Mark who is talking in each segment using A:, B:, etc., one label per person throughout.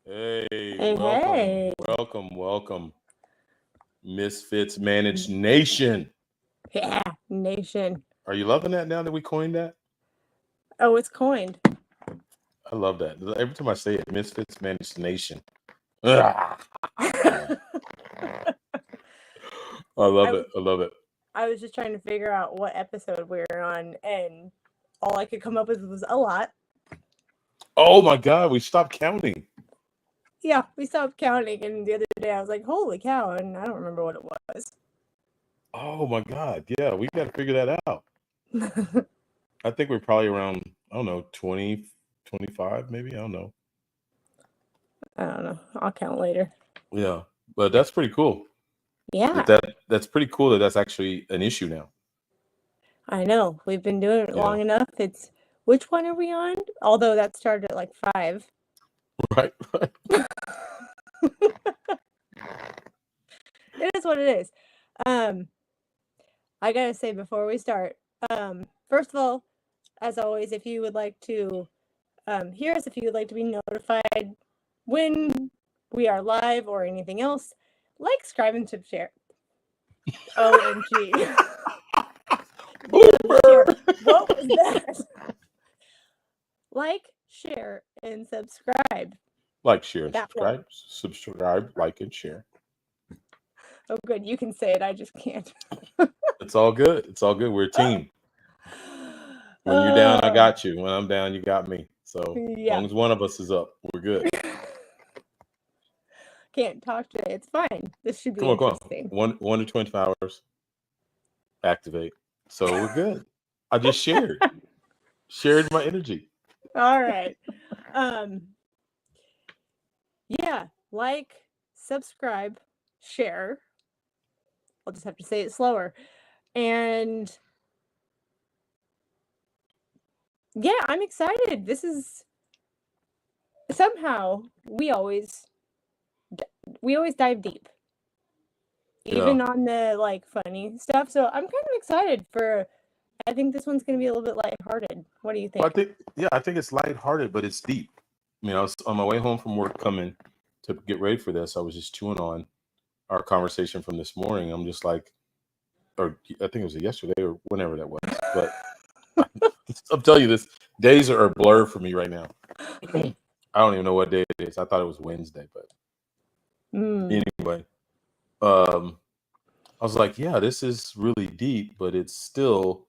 A: Hey,
B: Hey,
A: welcome,
B: hey.
A: welcome, Misfits Managed Nation.
B: Yeah, nation.
A: Are you loving that now that we coined that?
B: Oh, it's coined.
A: I love that. Every time I say it, Misfits Managed Nation. Ah, I love it.
B: I
A: I love
B: was
A: it. I love it.
B: I was just trying to figure out what episode we were on, and all I could come up with was a lot.
A: Oh my God, we stopped counting.
B: Yeah, we stopped counting, and the other day I was like, "Holy cow!" and I don't remember what it was.
A: Oh my God. Yeah, we got to figure that out. I think we're probably around, I don't know, 20, 25, maybe. I don't know.
B: I don't know. I'll count later.
A: Yeah, but that's pretty cool.
B: Yeah,
A: That's pretty cool that that's actually an issue now.
B: I know. We've been doing it
A: Yeah.
B: long enough. It's which one are we on? Although that started at like 5.
A: Right. Right.
B: It is what it is. Um, I gotta say before we start, first of all, as always, if you would like to hear us, if you would like to be notified when we are live or anything else, like, subscribe, and share. OMG. Share.
A: Boomer.
B: What was that? Like, share, and subscribe.
A: Like, share, and
B: That one.
A: subscribe, like, and share.
B: Oh, good. You can say it. I just can't.
A: It's all good. It's all good. We're a team. When you're down, I
B: Oh,
A: got you. When I'm down, you got me. So as
B: yeah.
A: long as one of us is up, we're good.
B: Can't talk today. It's fine. This should be
A: Come on.
B: interesting.
A: One to 25 hours, activate. So we're good. I just shared my energy.
B: All right. Um, yeah, like, subscribe, share. I'll just have to say it slower. And yeah, I'm excited. This is somehow we always dive deep,
A: Yeah.
B: even on the like funny stuff. So I'm kind of excited for. I think this one's going to be a little bit lighthearted. What do you
A: Well,
B: think?
A: I think it's lighthearted, but it's deep. I mean, I was on my way home from work coming to get ready for this. I was just chewing on our conversation from this morning. I'm just like, or I think it was yesterday or whenever that was. But I'll tell you this, days are a blur for me right now. I don't even know what day it is. I thought it was Wednesday, but anyway, um, I was like, yeah, this is really deep, but it's still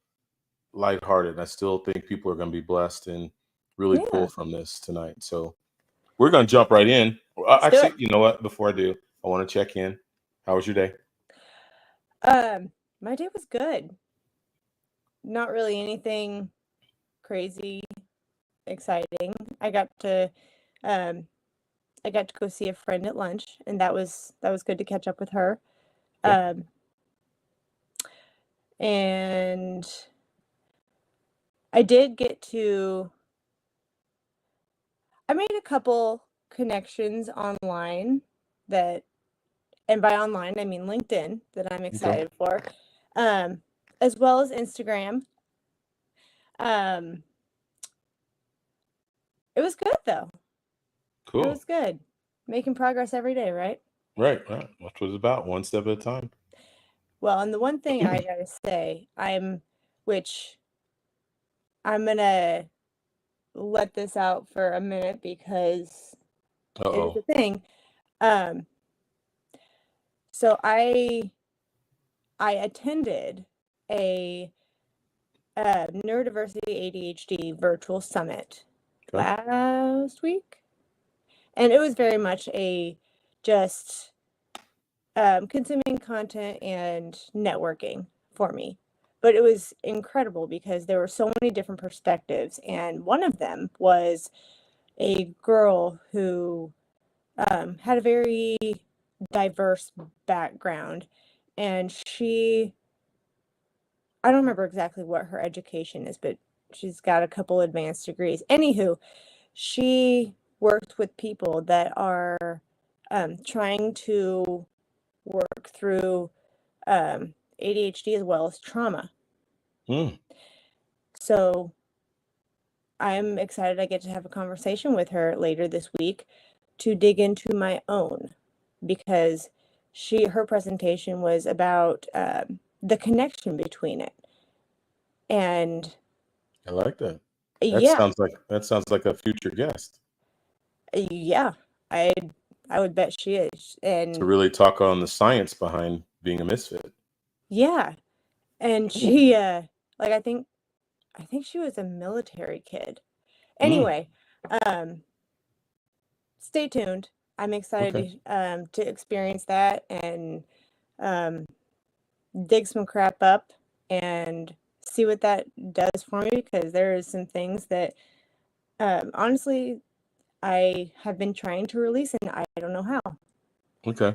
A: lighthearted. I still think people are going to be blessed and really pull
B: Yeah,
A: from this tonight. So we're going to jump right in.
B: let's do
A: Actually,
B: it.
A: you know what? Before I do, I want to check in. How was your day?
B: My day was good. Not really anything crazy exciting. Um I got to go see a friend at lunch, and that was good to catch up with her.
A: Okay.
B: Um and I did get to I made a couple connections online that, and by online I mean LinkedIn, that I'm
A: Okay.
B: excited for. Um as well as Instagram. Um it was good though. It
A: Cool.
B: was good. Making progress every day, right?
A: Right. Right. That's what it's about. One step at a time.
B: Well, and the one thing I gotta say, which I'm gonna let this out for a minute because
A: Uh
B: it is
A: oh.
B: a thing. Um, so I attended a neurodiversity ADHD virtual summit
A: Okay.
B: last week, and it was very much a just consuming content and networking for me. But it was incredible because there were so many different perspectives, and one of them was a girl who had a very diverse background, and I don't remember exactly what her education is, but she's got a couple advanced degrees. Anywho, she worked with people that are trying to work through ADHD as well as trauma.
A: Hmm.
B: So I'm excited I get to have a conversation with her later this week to dig into my own, because her presentation was about the connection between it. And
A: I like that.
B: yeah,
A: That sounds like a future guest
B: yeah, I I would bet she is.
A: to
B: And
A: really talk on the science behind being a misfit.
B: yeah, and she like I think she was a military kid.
A: Mm,
B: Anyway, um stay tuned. I'm
A: okay.
B: excited to experience that and um dig some crap up and see what that does for me, because there is some things that honestly I have been trying to release and I don't know how.
A: Okay.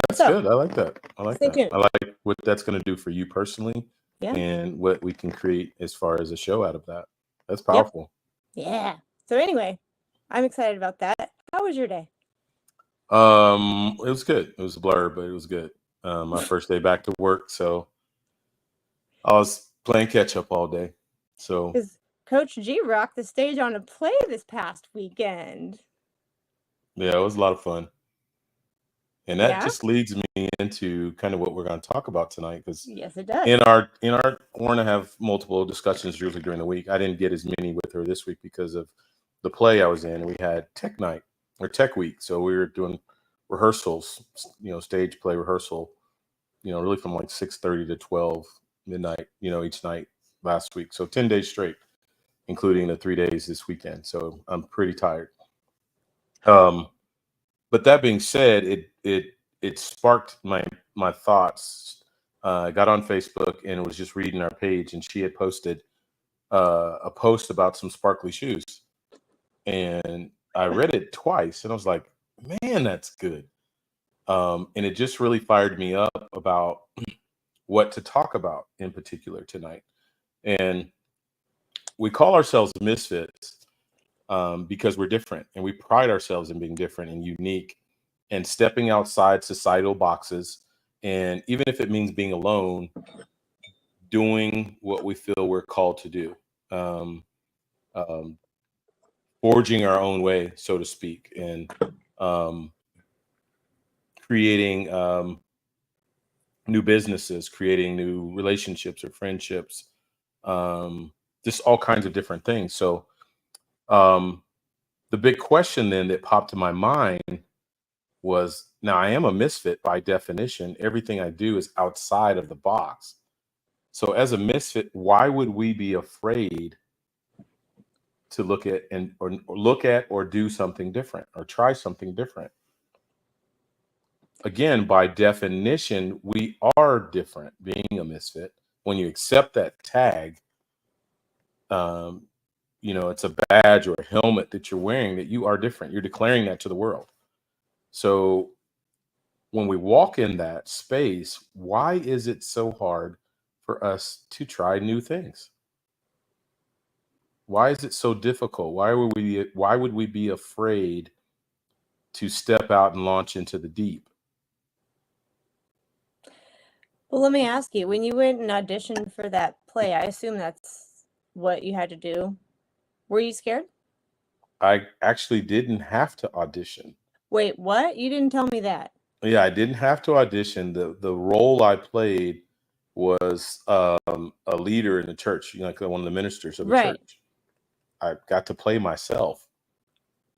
A: That's
B: So
A: good. I like that. I like
B: stay
A: that.
B: tuned.
A: I like what that's going to do for you personally
B: Yeah.
A: and what we can create as far as a show out of that. That's
B: Yep.
A: powerful.
B: Yeah. So anyway, I'm excited about that. How was your day?
A: It was good. It was a blur, but it was good. My first day back to work, so I was playing catch up all day. So
B: Because Coach G rocked the stage on a play this past weekend.
A: yeah, it was a lot of fun. And that
B: Yeah?
A: just leads me into kind of what we're going to talk about tonight, because
B: Yes, it does.
A: in our we're going to have multiple discussions usually during the week. I didn't get as many with her this week because of the play I was in. We had tech night or tech week, so we were doing rehearsals, stage play rehearsal, really from like 6:30 to 12 midnight, each night last week. So 10 days straight, including the 3 days this weekend. So I'm pretty tired. Um, but that being said, it sparked my thoughts. I got on Facebook and was just reading our page, and she had posted a post about some sparkly shoes, and I read it twice, and I was like, "Man, that's good." And it just really fired me up about what to talk about in particular tonight. And we call ourselves misfits because we're different, and we pride ourselves in being different and unique and stepping outside societal boxes. And even if it means being alone, doing what we feel we're called to do, um, um, forging our own way, so to speak, and um, creating new businesses, creating new relationships or friendships, um, just all kinds of different things. So, um, the big question then that popped to my mind was, now I am a misfit by definition. Everything I do is outside of the box. So as a misfit, why would we be afraid to look at or look at or do something different or try something different? Again, by definition, we are different being a misfit. When you accept that tag, um, it's a badge or a helmet that you're wearing, that you are different. You're declaring that to the world. So when we walk in that space, why is it so hard for us to try new things? Why is it so difficult? Why would we be afraid to step out and launch into the deep?
B: Well, let me ask you, when you went and auditioned for that play, I assume that's what you had to do. Were you scared?
A: I actually didn't have to audition.
B: Wait, what? You didn't tell me that.
A: Yeah, I didn't have to audition. The role I played was a leader in the church, like one of the ministers of the
B: Right.
A: church. I got to play myself.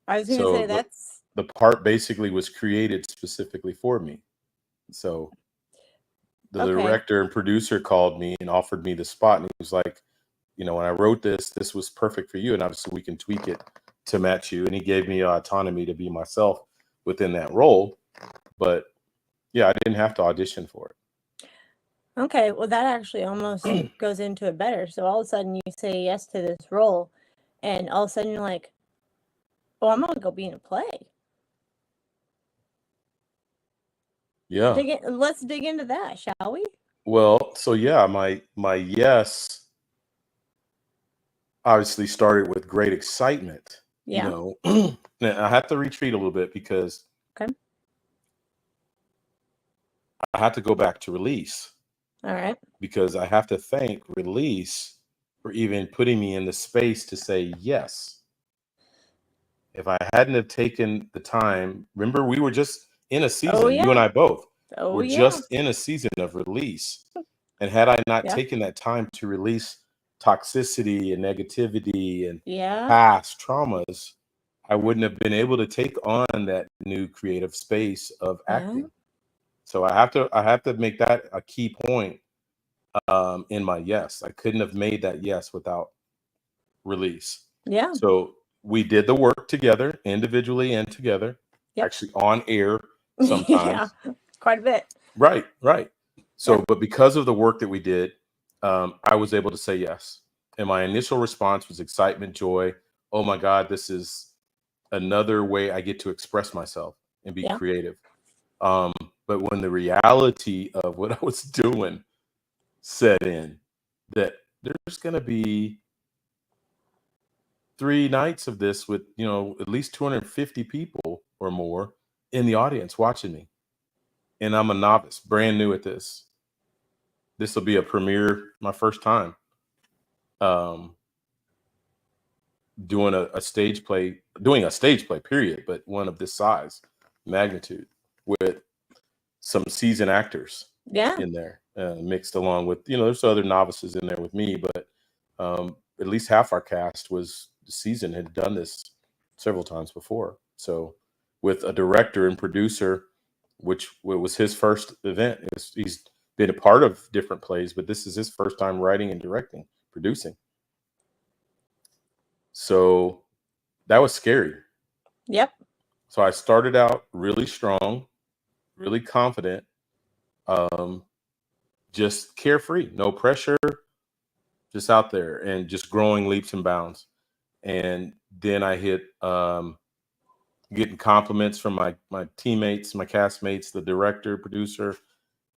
B: I was going to
A: So
B: say
A: the
B: that's
A: the part basically was created specifically for me. So the
B: okay.
A: director and producer called me and offered me the spot, and he was like, when I wrote this was perfect for you, and obviously we can tweak it to match you. And he gave me autonomy to be myself within that role. But yeah, I didn't have to audition for
B: Okay, well, that actually almost
A: it.
B: goes into it better. So all of a sudden you say yes to this role, and all of a sudden you're like, oh, I'm going to go be in a play.
A: Yeah.
B: Let's dig into that, shall we?
A: Well, so yeah, my yes obviously started with great excitement.
B: Yeah.
A: Now, I had to retreat a little bit because
B: Okay.
A: I had to go back to release,
B: All right.
A: because I have to thank release for even putting me in the space to say yes. if I hadn't have taken the time, remember we were just in a
B: Oh
A: season, you and
B: yeah.
A: I both
B: Oh
A: were
B: yeah.
A: just in a season of release. And had I not
B: Yeah.
A: taken that time to release toxicity and negativity and
B: Yeah.
A: past traumas, I wouldn't have been able to take on that new creative space of
B: Yeah.
A: acting. So I have to make that a key point in my yes. I couldn't have made that yes without release.
B: Yeah.
A: So we did the work together, individually and together,
B: Yep.
A: actually on air
B: Yeah.
A: sometimes.
B: Quite a bit.
A: Right, right.
B: Yeah.
A: So, but because of the work that we did, I was able to say yes. And my initial response was excitement, joy. Oh my God, this is another way I get to express myself and be
B: Yeah.
A: creative. Um, but when the reality of what I was doing set in, that there's going to be 3 nights of this with, at least 250 people or more in the audience watching me. And I'm a novice, brand new at this. This will be a premiere, my first time um, doing a stage play, period, but one of this size, magnitude, with some seasoned actors
B: Yeah.
A: in there, mixed along with, there's other novices in there with me, but at least half our cast was seasoned, had done this several times before. So with a director and producer, which was his first event, he's been a part of different plays, but this is his first time writing and directing, producing. So that was scary.
B: Yep.
A: So I started out really strong, really confident, um, just carefree, no pressure, just out there and just growing leaps and bounds. And then I hit getting compliments from my teammates, my castmates, the director, producer.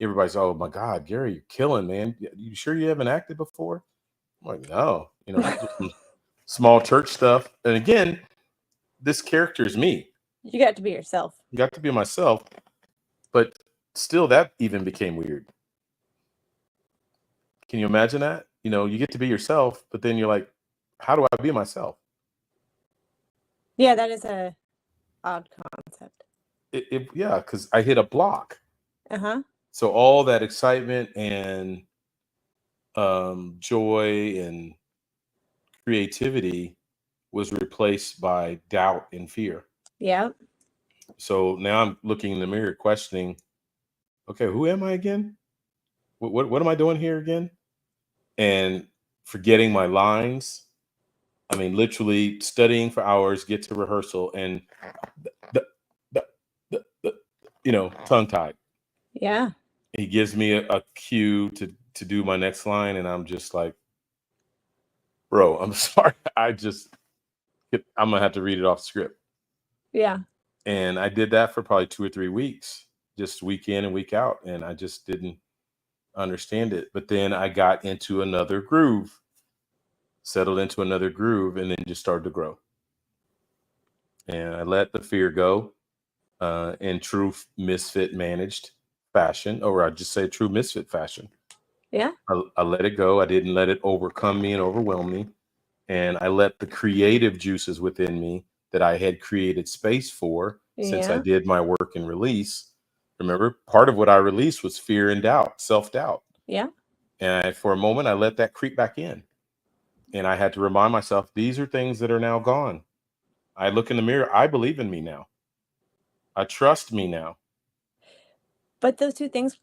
A: Everybody's, oh my God, Gary, you're killing, man. You sure you haven't acted before? I'm like, no, this was some small church stuff. And again, this character is me.
B: You got to be yourself.
A: I got to be myself, but still, that even became weird. Can you imagine that? You get to be yourself, but then you're like, how do I be myself?
B: Yeah, that is a odd concept.
A: Yeah, because I hit a block.
B: Uh-huh.
A: So all that excitement and joy and creativity was replaced by doubt and fear.
B: Yeah.
A: So now I'm looking in the mirror, questioning, okay, who am I again? What am I doing here again? And forgetting my lines. I mean, literally studying for hours, get to rehearsal, and the, the, tongue tied.
B: Yeah.
A: He gives me a cue to do my next line, and I'm just like, bro, I'm sorry. I'm gonna have to read it off script.
B: Yeah.
A: And I did that for probably 2 or 3 weeks, just week in and week out, and I just didn't understand it. But then I got into another groove, settled into another groove, and then just started to grow. And I let the fear go in true misfit managed fashion, or I'd just say true misfit fashion.
B: Yeah.
A: I let it go. I didn't let it overcome me and overwhelm me. And I let the creative juices within me that I had created space for since I
B: Yeah.
A: did my work and release. Remember, part of what I released was fear and doubt, self-doubt.
B: Yeah.
A: And for a moment, I let that creep back in. And I had to remind myself, these are things that are now gone. I look in the mirror, I believe in me now. I trust me now.
B: But those two things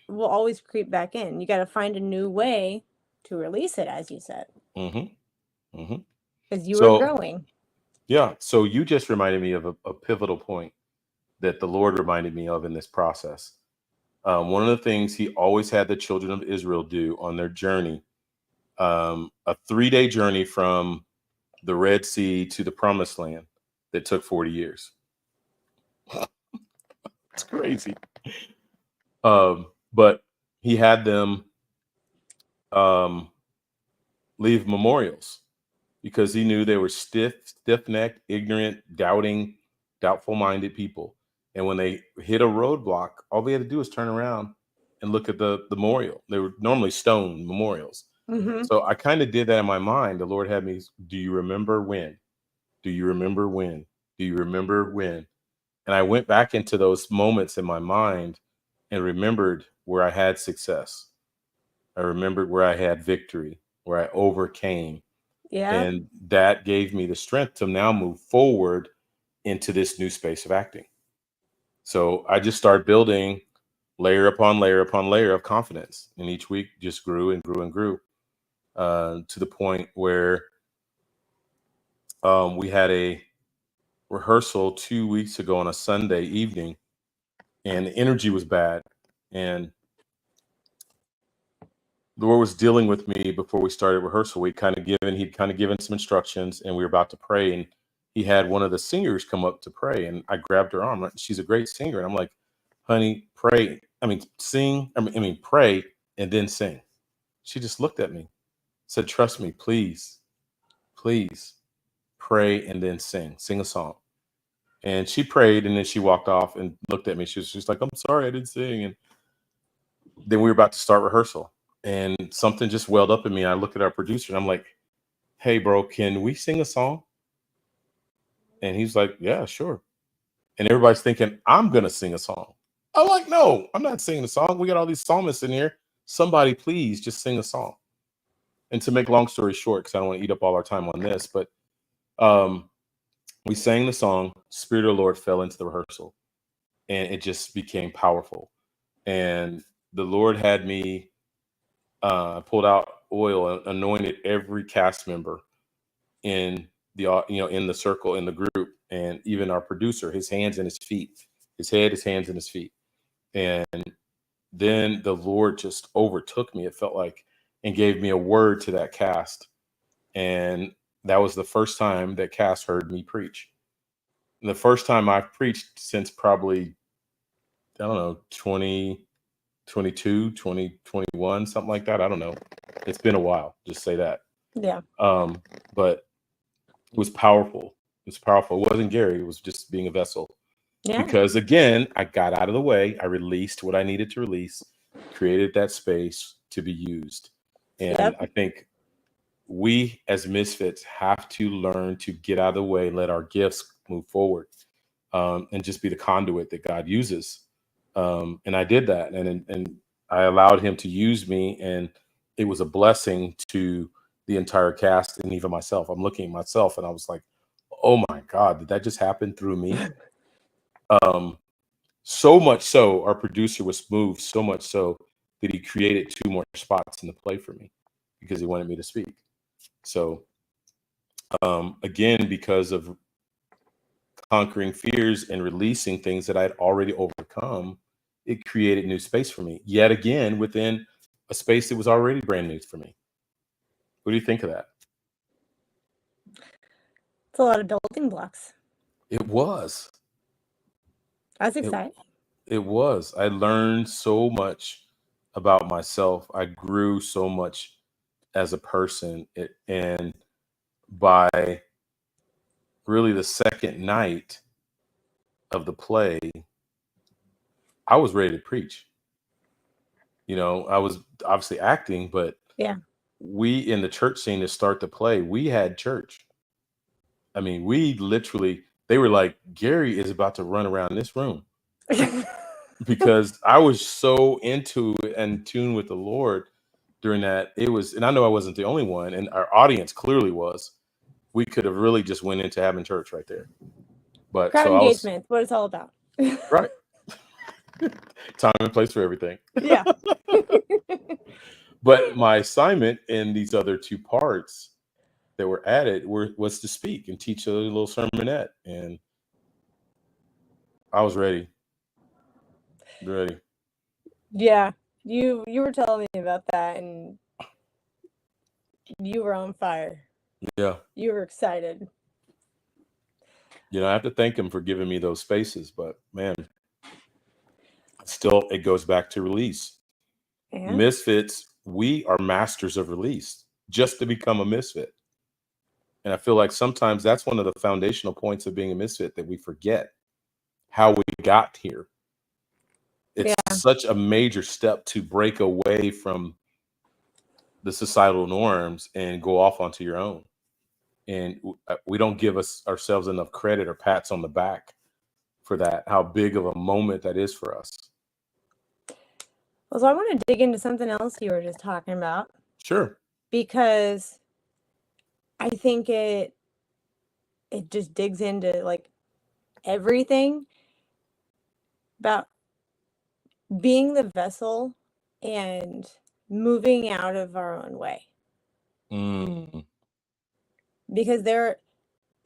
B: will always creep back in. You got to find a new way to release it, as you said,
A: Hmm. Hmm.
B: because you were
A: So,
B: growing.
A: yeah. So you just reminded me of a pivotal point that the Lord reminded me of in this process. One of the things he always had the children of Israel do on their journey, a 3-day journey from the Red Sea to the Promised Land that took 40 years. It's crazy. But he had them um, leave memorials because he knew they were stiff-necked, ignorant, doubting, doubtful-minded people. And when they hit a roadblock, all they had to do was turn around and look at the memorial. They were normally stone memorials.
B: Mm-hmm.
A: So I kind of did that in my mind. The Lord had me, do you remember when? Do you remember when? Do you remember when? And I went back into those moments in my mind and remembered where I had success. I remembered where I had victory, where I overcame.
B: Yeah.
A: And that gave me the strength to now move forward into this new space of acting. So I just started building layer upon layer upon layer of confidence. And each week just grew and grew and grew to the point where we had a rehearsal 2 weeks ago on a Sunday evening, and the energy was bad. And the Lord was dealing with me before we started rehearsal. He'd kind of given some instructions, and we were about to pray. And he had one of the singers come up to pray, and I grabbed her arm. She's a great singer, and I'm like, "Honey, pray. I mean, sing. I mean, pray and then sing." She just looked at me, said, "Trust me, please, please, pray and then sing. Sing a song." And she prayed, and then she walked off and looked at me. She was just like, "I'm sorry, I didn't sing." And then we were about to start rehearsal, and something just welled up in me. I looked at our producer, and I'm like, "Hey, bro, can we sing a song?" And he's like, "Yeah, sure." And everybody's thinking I'm gonna sing a song. I'm like, "No, I'm not singing a song. We got all these psalmists in here. Somebody, please, just sing a song." And to make long story short, because I don't want to eat up all our time on this, but um, we sang the song. Spirit of the Lord fell into the rehearsal, and it just became powerful. And the Lord had me pulled out oil and anointed every cast member in in the circle, in the group, and even our producer, his hands and his feet, his head, his hands and his feet. And then the Lord just overtook me, it felt like, and gave me a word to that cast. And that was the first time that cast heard me preach. And the first time I've preached since probably, I don't know, 2022, 2021, something like that. I don't know. It's been a while. Just say that.
B: Yeah.
A: But it was powerful. It was powerful. It wasn't Gary. It was just being a vessel.
B: Yeah.
A: Because again, I got out of the way. I released what I needed to release, created that space to be used. And
B: Yep.
A: I think we as misfits have to learn to get out of the way, let our gifts move forward, and just be the conduit that God uses. And I did that, and I allowed Him to use me, and it was a blessing to the entire cast and even myself. I'm looking at myself, and I was like, "Oh my God, did that just happen through me?" Um, so much so, our producer was moved so much so that he created 2 more spots in the play for me because he wanted me to speak. So again, because of conquering fears and releasing things that I'd already overcome, it created new space for me. Yet again, within a space that was already brand new for me. What do you think of that?
B: It's a lot of building blocks.
A: It was.
B: That's
A: It,
B: exciting.
A: it was. I learned so much about myself. I grew so much as a person. And by really the second night of the play, I was ready to preach. I was obviously acting, but
B: Yeah.
A: we in the church scene to start the play, we had church. I mean, we literally, they were like, Gary is about to run around this room because I was so into it and tuned with the Lord during that. It was, and I know I wasn't the only one, and our audience clearly was. We could have really just went into having church right there. But
B: Crowd
A: so I was
B: engagement, what it's all about.
A: right. Time and place for everything.
B: Yeah.
A: But my assignment in these other 2 parts that were added was to speak and teach a little sermonette, and I was ready. Ready.
B: Yeah. You were telling me about that, and you were on fire.
A: Yeah.
B: You were excited.
A: I have to thank him for giving me those spaces, but man, still it goes back to release.
B: Yeah.
A: Misfits, we are masters of release just to become a misfit. And I feel like sometimes that's one of the foundational points of being a misfit, that we forget how we got here. It's
B: Yeah.
A: such a major step to break away from the societal norms and go off onto your own. and we don't give ourselves enough credit or pats on the back for that, how big of a moment that is for us.
B: Well, so I want to dig into something else you were just talking about,
A: Sure.
B: because I think it just digs into like everything about being the vessel and moving out of our own way.
A: Mm.
B: Because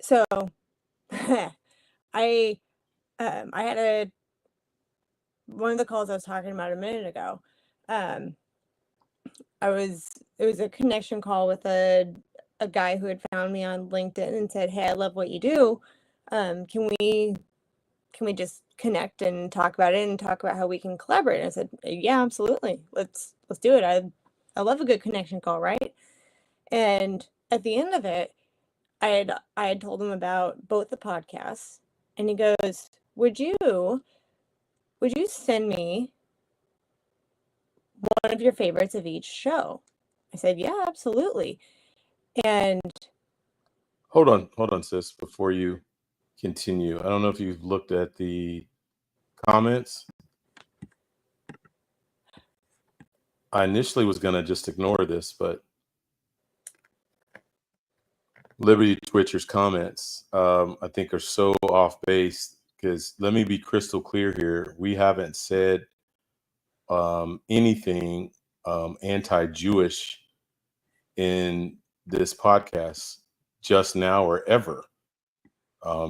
B: so I had one of the calls I was talking about a minute ago. It was a connection call with a guy who had found me on LinkedIn and said, "Hey, I love what you do. Can we just connect and talk about it and talk about how we can collaborate?" And I said, "Yeah, absolutely. Let's do it. I love a good connection call, right?" And at the end of it, I had told him about both the podcasts, and he goes, "Would you send me one of your favorites of each show?" I said, "Yeah, absolutely." And
A: Hold on, sis, before you continue. I don't know if you've looked at the comments. I initially was going to just ignore this, but Liberty Twitcher's comments, I think, are so off base, because let me be crystal clear here. We haven't said anything anti-Jewish in this podcast just now or ever.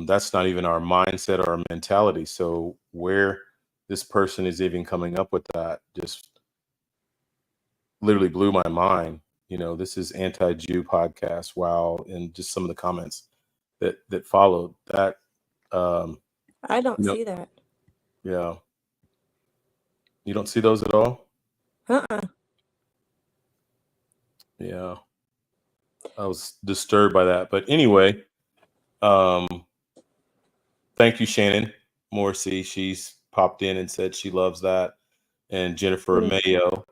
A: That's not even our mindset or our mentality. So where this person is even coming up with that just literally blew my mind. This is anti-Jew podcast. Wow. And just some of the comments that followed that.
B: I don't
A: you know,
B: see that.
A: yeah. You don't see those at all? Yeah. I was disturbed by that. But anyway, thank you, Shannon Morrissey. She's popped in and said she loves that. And Jennifer Mayo,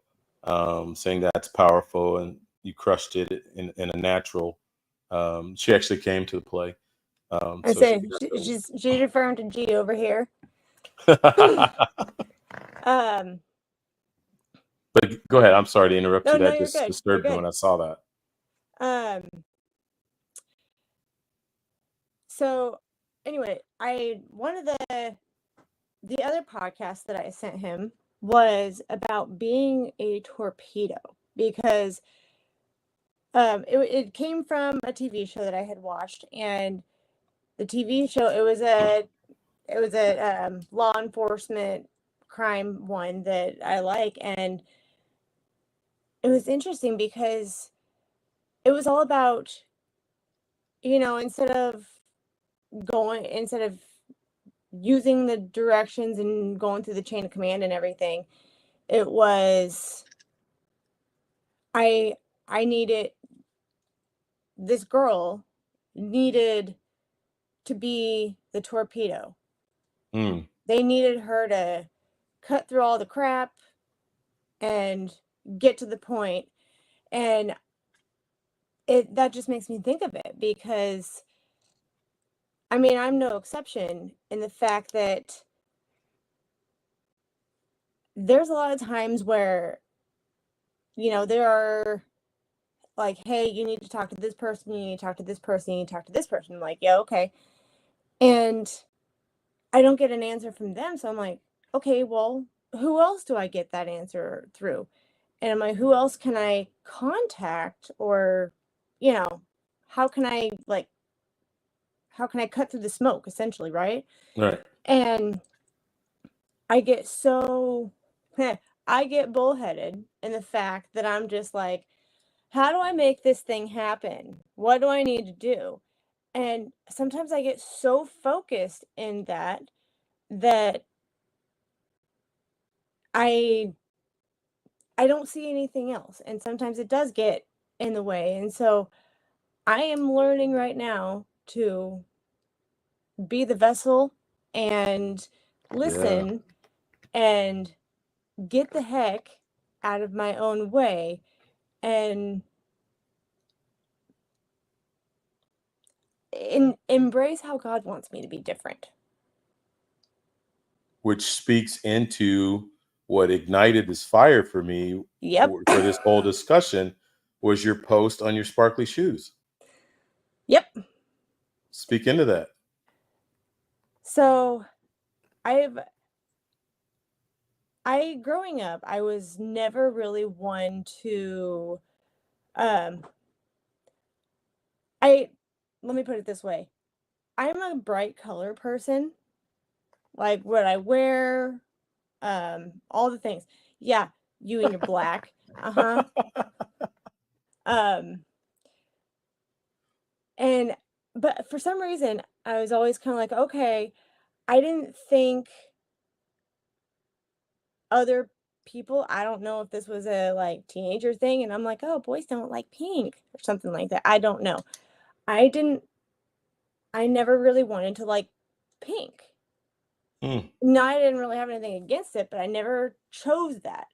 A: saying that's powerful and you crushed it in a natural. She actually came to the play.
B: I
A: So
B: say she's referring to G over here.
A: But go ahead. I'm sorry to interrupt you.
B: No,
A: That
B: you're
A: just
B: good. You're
A: disturbed me when
B: good.
A: I saw that.
B: So anyway, one of the other podcasts that I sent him was about being a torpedo, because it came from a TV show that I had watched, and the TV show, it was a law enforcement crime one that I like, and it was interesting because it was all about, instead of using the directions and going through the chain of command and everything, it was I needed this girl needed to be the torpedo. They needed her to cut through all the crap and get to the point. And that just makes me think of it, because I mean, I'm no exception in the fact that there's a lot of times where, there are like, "Hey, you need to talk to this person, you need to talk to this person, you need to talk to this person." I'm like, "Yeah, okay." And I don't get an answer from them. So I'm like, "Okay, well, who else do I get that answer through?" And I'm like, "Who else can I contact? Or, you know, how can I cut through the smoke, essentially, right?"
A: Right.
B: And I get I get bullheaded in the fact that I'm just like, "How do I make this thing happen? What do I need to do?" And sometimes I get so focused in that I don't see anything else. And sometimes it does get in the way. And so I am learning right now to be the vessel and listen and get the heck out of my own way, and embrace how God wants me to be different.
A: Which speaks into what ignited this fire for me
B: Yep.
A: for this whole discussion was your post on your sparkly shoes.
B: Yep.
A: Speak into that.
B: So growing up, I was never really one to, um, let me put it this way. I'm a bright color person, like what I wear, all the things. Yeah, you and your black. Uh-huh. Um, and but for some reason, I was always kind of like, okay, I didn't think other people, I don't know if this was a like teenager thing, and I'm like, oh, boys don't like pink or something like that. I don't know. I didn't, I never really wanted to like pink.
A: Hmm.
B: No, I didn't really have anything against it, but I never chose that.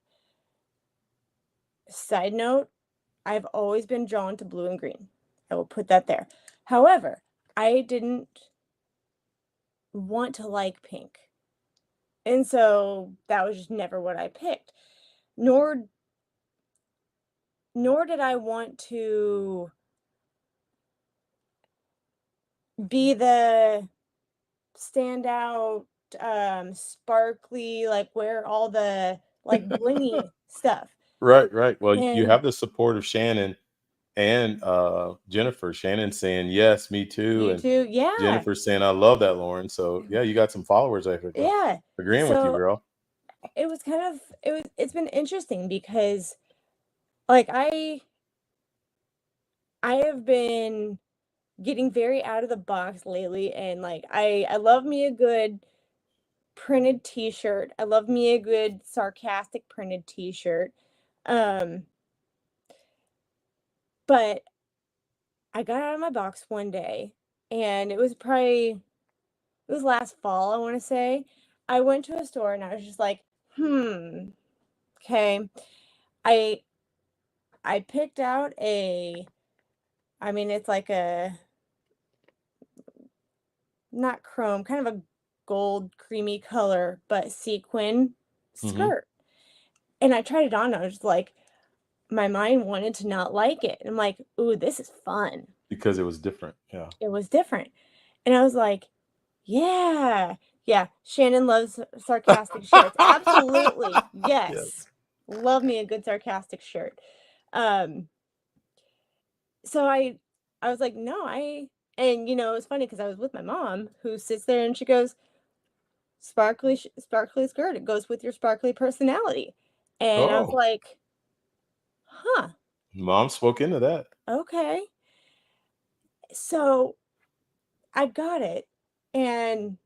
B: Side note, I've always been drawn to blue and green. I will put that there. However, I didn't want to like pink. And so that was just never what I picked. Nor nor did I want to be the standout, sparkly, like wear all the like blingy stuff.
A: Right, right. Well, you
B: And
A: have the support of Shannon and Jennifer. Shannon saying yes, me too,
B: you
A: and
B: too, yeah,
A: Jennifer saying I love that, Lauren. So yeah, you got some followers out here, girl.
B: yeah.
A: Agreeing with you,
B: So
A: girl.
B: it's been interesting because like I have been getting very out of the box lately, and like I love me a good printed t-shirt. I love me a good sarcastic printed t-shirt. Um, but I got out of my box one day, and it was last fall, I want to say. I went to a store and I was just like, okay. I I picked out it's like a not chrome, kind of a gold creamy color, but sequin
A: Hmm.
B: skirt. And I tried it on, and I was just like, my mind wanted to not like it. And I'm like, ooh, this is fun.
A: Because it was different. Yeah.
B: It was different. And I was like, yeah, yeah. Shannon loves sarcastic shirts. Absolutely.
A: Yes.
B: Yes. Love me a good sarcastic shirt. Um, so I was like, no, and it was funny because I was with my mom who sits there and she goes, sparkly skirt. It goes with your sparkly personality. And I was
A: Oh,
B: like, huh,
A: mom spoke into that.
B: okay. So I got it. And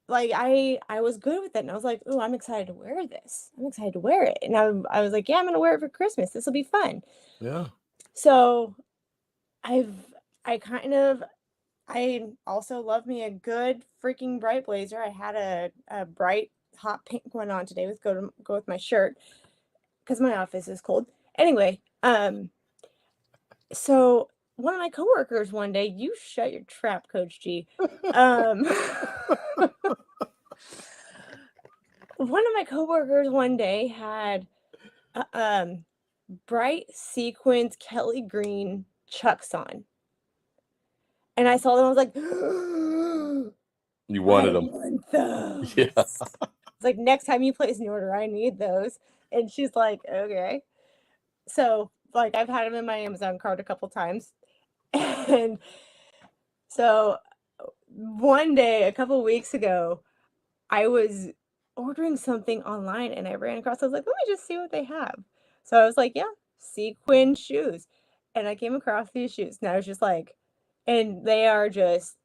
B: like I was good with it, and I was like, "Ooh, I'm excited to wear this. I'm excited to wear it." And I was like, "Yeah, I'm gonna wear it for Christmas. This will be fun."
A: Yeah.
B: So I've I kind of I also love me a good freaking bright blazer. I had a bright hot pink one on today with go with my shirt because my office is cold. Anyway, so one of my coworkers one day, you shut your trap, Coach G. Um, one of my coworkers one day had uh, um bright sequins Kelly green chucks on. And I saw them, I was like,
A: You
B: I
A: wanted them.
B: want
A: Yeah.
B: those. It's like, next time you place an order, I need those. And she's like, okay. So, like, I've had them in my Amazon cart a couple times. And so, one day, a couple weeks ago, I was ordering something online and I ran across, I was like, let me just see what they have. So I was like, yeah, sequin shoes. And I came across these shoes and I was just like, and they are just,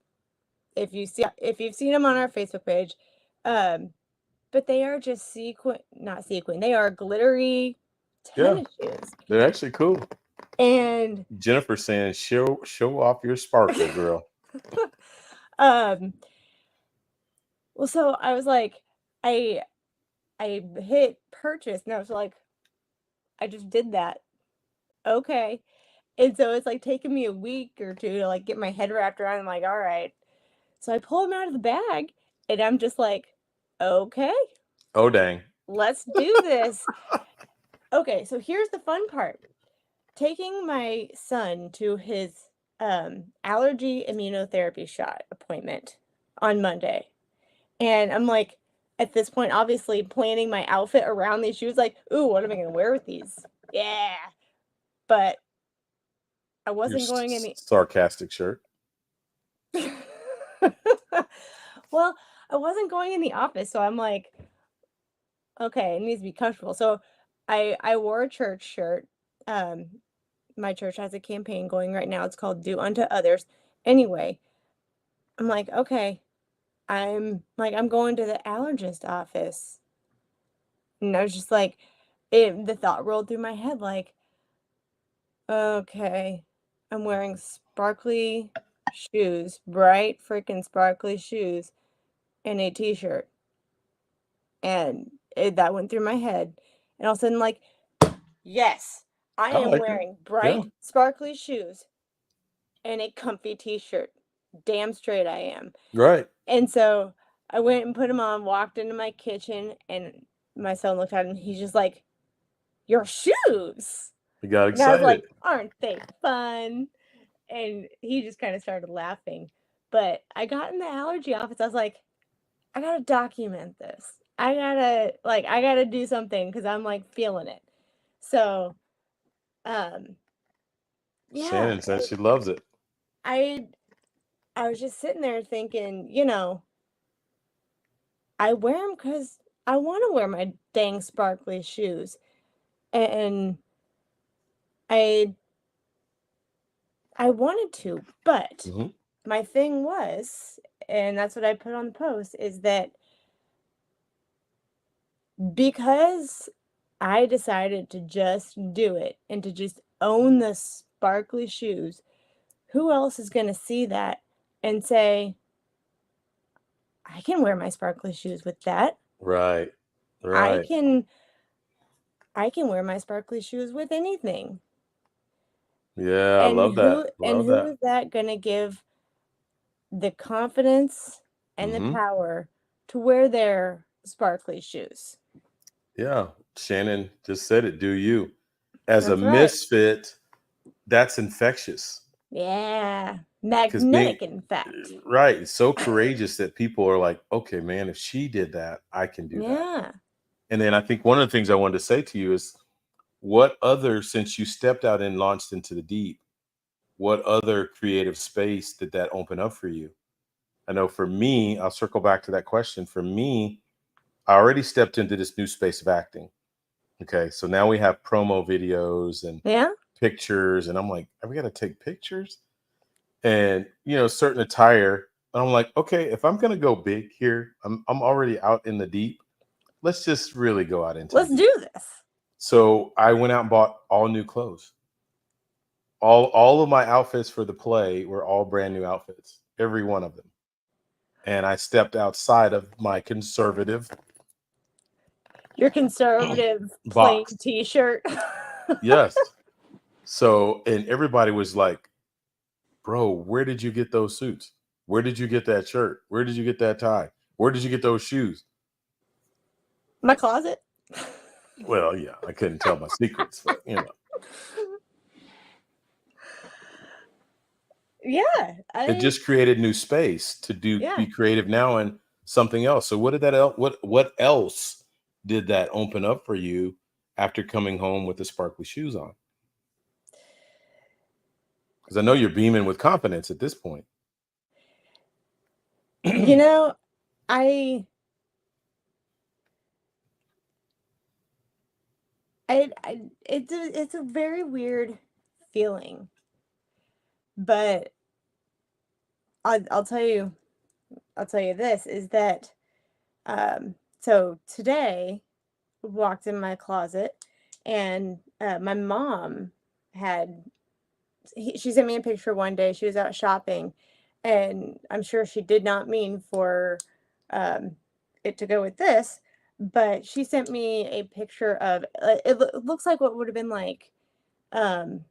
B: if you've seen them on our Facebook page, um, but they are just not sequin, they are glittery
A: Yeah.
B: tennis shoes.
A: They're actually cool.
B: And
A: Jennifer saying, show off your sparkle, girl.
B: um, well, so I was like, I I hit purchase and I was like, I just did that. Okay. And so it's like taking me a week or two to like get my head wrapped around. I'm like, all right. So I pull them out of the bag and I'm just like, okay,
A: Oh dang.
B: let's do this. Okay, so here's the fun part. Taking my son to his allergy immunotherapy shot appointment on Monday. And I'm like, at this point, obviously planning my outfit around these shoes, like, ooh, what am I going to wear with these? Yeah. But I
A: Your
B: wasn't going in the.
A: sarcastic shirt.
B: Well, I wasn't going in the office. So I'm like, okay, it needs to be comfortable. So I wore a church shirt. Um, my church has a campaign going right now. It's called Do Unto Others. Anyway, I'm like, okay, I'm going to the allergist office. And I was just like, the thought rolled through my head like, okay, I'm wearing sparkly shoes, bright freaking sparkly shoes, and a t-shirt. And that went through my head. And all of a sudden, like, yes, I
A: I
B: am
A: like it.
B: wearing
A: Yeah.
B: bright, sparkly shoes and a comfy t-shirt. Damn straight I am.
A: Right.
B: And so I went and put them on, walked into my kitchen, and my son looked at him and he's just like, your shoes.
A: You got
B: And I was
A: excited.
B: like, aren't they fun? And he just kind of started laughing. But I got in the allergy office. I was like, I gotta document this. I gotta do something because I'm like feeling it. So, um, yeah,
A: Shannon says she loves it.
B: I I was just sitting there thinking, I wear them because I want to wear my dang sparkly shoes, and I I wanted to, but
A: Hmm.
B: my thing was, and that's what I put on the post, is that because I decided to just do it and to just own the sparkly shoes, who else is going to see that and say, I can wear my sparkly shoes with that.
A: Right.
B: I
A: Right.
B: can I can wear my sparkly shoes with anything.
A: Yeah, I
B: And
A: love that.
B: who is that going to give the confidence and the
A: Hmm.
B: power to wear their sparkly shoes?
A: Yeah. Shannon just said it. Do you? As a
B: That's right.
A: misfit, that's infectious.
B: Yeah.
A: Because being
B: Magnetic, in fact.
A: right, it's so courageous that people are like, okay, man, if she did that, I can do that.
B: Yeah.
A: And then I think one of the things I wanted to say to you is what other, since you stepped out and launched into the deep, what other creative space did that open up for you? I know for me, I'll circle back to that question. For me, I already stepped into this new space of acting. Okay. So now we have promo videos and
B: Yeah.
A: pictures. And I'm like, are we got to take pictures? And, certain attire. And I'm like, okay, if I'm going to go big here, I'm already out in the deep. Let's just really go out into the
B: Let's
A: deep.
B: do this.
A: So I went out and bought all new clothes. All of my outfits for the play were all brand new outfits, every one of them. And I stepped outside of my conservative
B: Your conservative plain
A: box.
B: t-shirt.
A: Yes. So, and everybody was like, bro, where did you get those suits? Where did you get that shirt? Where did you get that tie? Where did you get those shoes?
B: My closet.
A: Well, yeah, I couldn't tell my secrets, but
B: Yeah.
A: it just created new space to
B: Yeah.
A: be creative now and something else. So what did what else did that open up for you after coming home with the sparkly shoes on? Because I know you're beaming with confidence at this point.
B: You know, I it's a very weird feeling, but I'll tell you this is that so today walked in my closet and my mom had she sent me a picture one day. She was out shopping, and I'm sure she did not mean for um, it to go with this, but she sent me a picture of it looks like what would have been like um,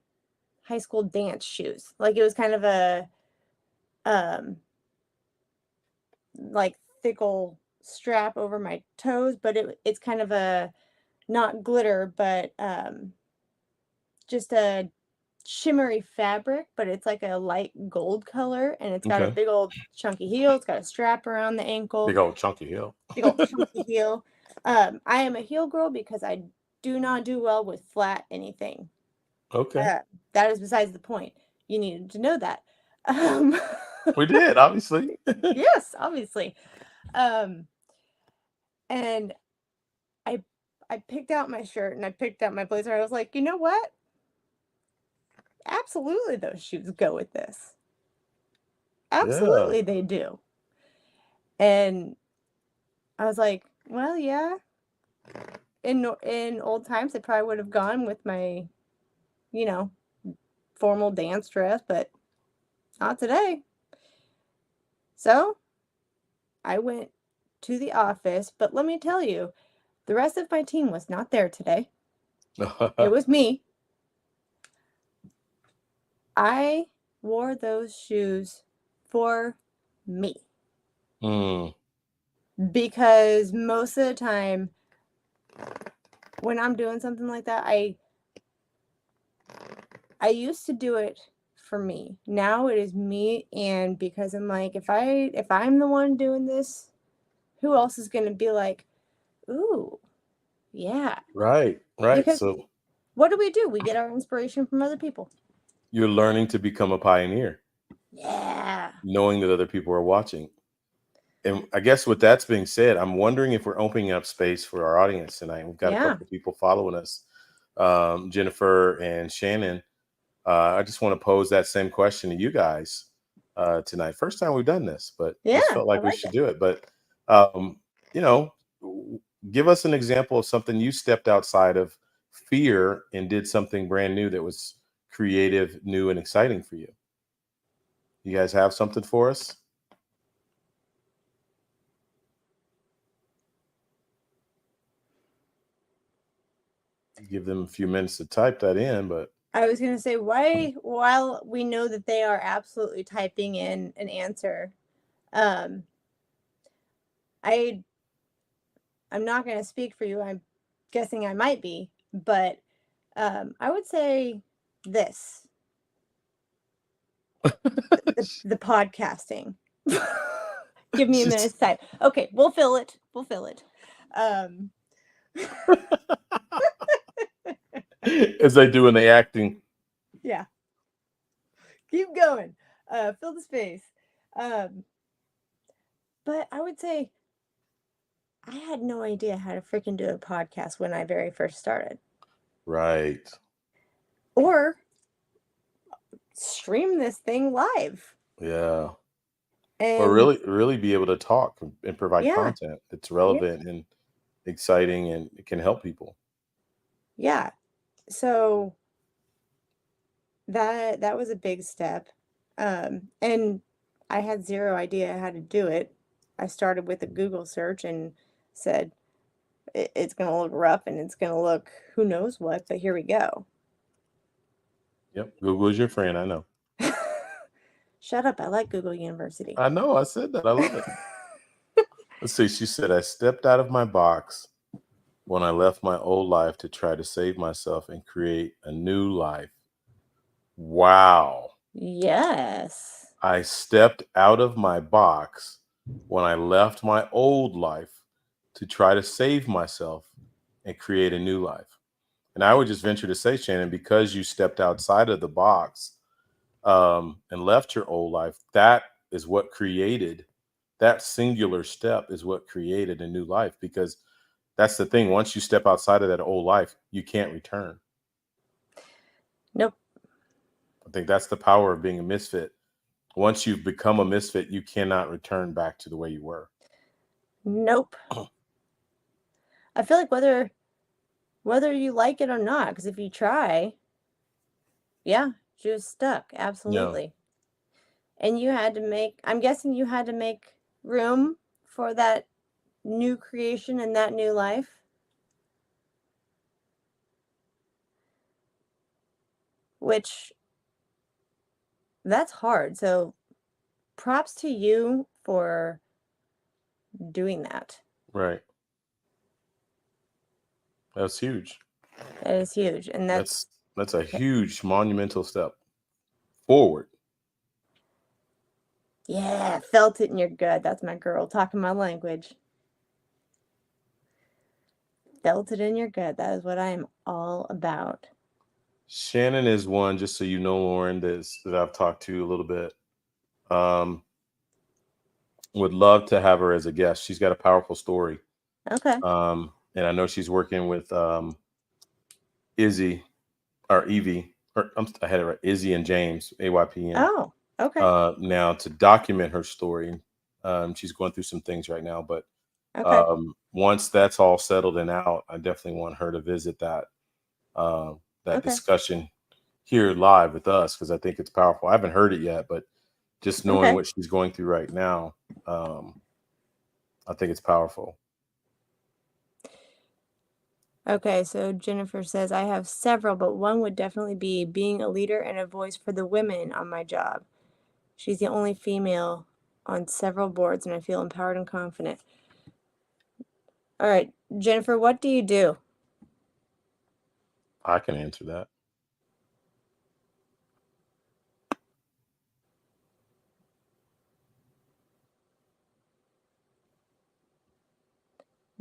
B: high school dance shoes. Like it was kind of a um like thickle strap over my toes, but it's kind of a not glitter, but just a shimmery fabric, but it's like a light gold color, and it's got a
A: Okay.
B: big old chunky heel. It's got a strap around the
A: Big
B: ankle,
A: old chunky heel.
B: big old chunky heel. I am a heel girl because I do not do well with flat anything.
A: Okay.
B: Uh, that is besides the point. You needed to know that. Um,
A: We did, obviously.
B: yes, obviously. Um, and I I picked out my shirt and I picked out my blazer. I was like, you know what? Absolutely, those shoes go with this.
A: Yeah.
B: Absolutely, they do. And I was like, well, yeah. In old times, I probably would have gone with my, you know, formal dance dress, but not today. So I went to the office, but let me tell you, the rest of my team was not there today. It was me. I wore those shoes for me
A: Mm,
B: because most of the time when I'm doing something like that, I used to do it for me. Now it is me, and because I'm like, if I'm the one doing this, who else is going to be like, ooh, yeah.
A: right. Right.
B: Because
A: So
B: what do? We get our inspiration from other people.
A: you're learning to become a pioneer,
B: Yeah.
A: knowing that other people are watching. And I guess with that's being said, I'm wondering if we're opening up space for our audience tonight. We've got a
B: Yeah.
A: couple of people following us, Jennifer and Shannon. I just want to pose that same question to you guys tonight. First time we've done this, but just
B: Yeah.
A: felt
B: I
A: like we
B: like
A: should
B: it.
A: do it. But um, you know, give us an example of something you stepped outside of fear and did something brand new that was creative, new, and exciting for you. You guys have something for us? Give them a few minutes to type that in, but
B: I was going to say, why, while we know that they are absolutely typing in an answer, um, I I'm not going to speak for you. I'm guessing I might be, but I would say this the podcasting. Give me a minute to type. Okay, we'll fill it. We'll fill it. Um,
A: as they do in the acting.
B: yeah, keep going. Fill the space. Um, but I would say I had no idea how to freaking do a podcast when I very first started,
A: Right.
B: or stream this thing live.
A: Yeah. Or
B: And
A: really be able to talk and provide
B: yeah,
A: content that's
B: yeah,
A: relevant and exciting and it can help people.
B: yeah. So that was a big step. And I had zero idea how to do it. I started with a Google search and said it's going to look rough and it's going to look who knows what, but here we go.
A: Yep. Google is your friend. I know.
B: Shut up. I like Google University.
A: I know. I said that. I love it. Let's see. She said, I stepped out of my box when I left my old life to try to save myself and create a new life. Wow.
B: Yes.
A: I stepped out of my box when I left my old life to try to save myself and create a new life. And I would just venture to say, Shannon, because you stepped outside of the box and left your old life, that is what created that singular step is what created a new life. Because that's the thing. Once you step outside of that old life, you can't return.
B: Nope.
A: I think that's the power of being a misfit. Once you've become a misfit, you cannot return back to the way you were.
B: Nope. I feel like whether you like it or not, because if you try, yeah, she was stuck.
A: Yeah.
B: Absolutely. And you had to make, I'm guessing you had to make room for that new creation and that new life, which That's hard. So props to you for doing that.
A: Right. That's huge.
B: That is huge. And
A: That's a huge monumental step forward.
B: yeah, felt it in your gut. That's my girl talking my language. Felt it in your gut. That is what I am all about.
A: Shannon is one, just so you know, Lauren, that I've talked to a little bit. Um, would love to have her as a guest. She's got a powerful story.
B: Okay.
A: And I know she's working with Izzy or Evie, or I had it right, Izzy and James, AYPN,
B: Oh, okay.
A: now to document her story. She's going through some things right now, but
B: Okay.
A: once that's all settled and out, I definitely want her to visit uh, that
B: Okay.
A: discussion here live with us because I think it's powerful. I haven't heard it yet, but just knowing
B: Okay.
A: what she's going through right now, I think it's powerful.
B: Okay, so Jennifer says, I have several, but one would definitely be being a leader and a voice for the women on my job. She's the only female on several boards, and I feel empowered and confident. All right, Jennifer, what do you do?
A: I can answer that.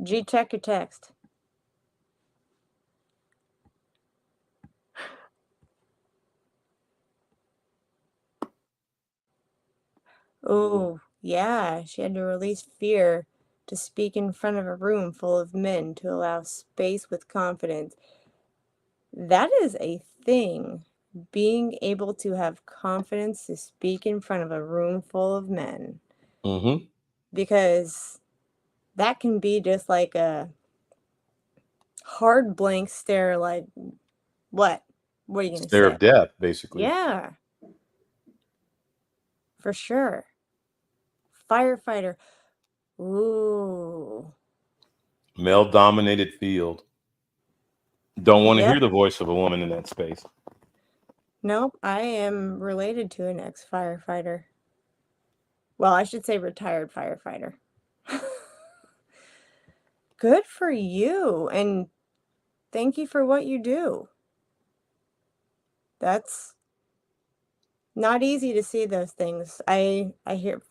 B: G, check your text. Oh, yeah, she had to release fear to speak in front of a room full of men to allow space with confidence. That is a thing. Being able to have confidence to speak in front of a room full of men.
A: Mm-hmm.
B: Because that can be just like a hard blank stare, like, what? What are you going to
A: Stare
B: say?
A: of death, basically.
B: Yeah, for sure. Firefighter. Ooh.
A: Male dominated field. Don't want to hear
B: Yep.
A: the voice of a woman in that space.
B: Nope. I am related to an ex firefighter. Well, I should say retired firefighter. Good for you. And thank you for what you do. That's not easy to see those things. I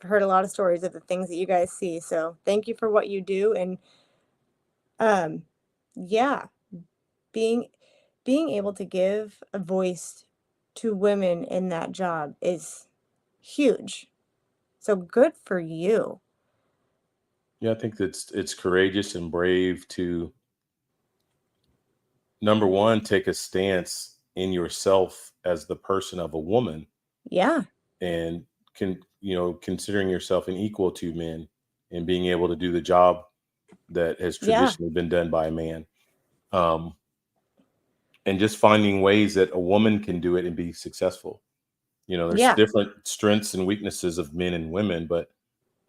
B: heard a lot of stories of the things that you guys see. So thank you for what you do. And um yeah, being being able to give a voice to women in that job is huge. So good for you.
A: Yeah, I think it's courageous and brave to number one take a stance in yourself as the person of a woman
B: Yeah.
A: and considering yourself an equal to men and being able to do the job that has
B: Yeah.
A: traditionally been done by a man. Um, and just finding ways that a woman can do it and be successful. There's
B: Yeah.
A: different strengths and weaknesses of men and women, but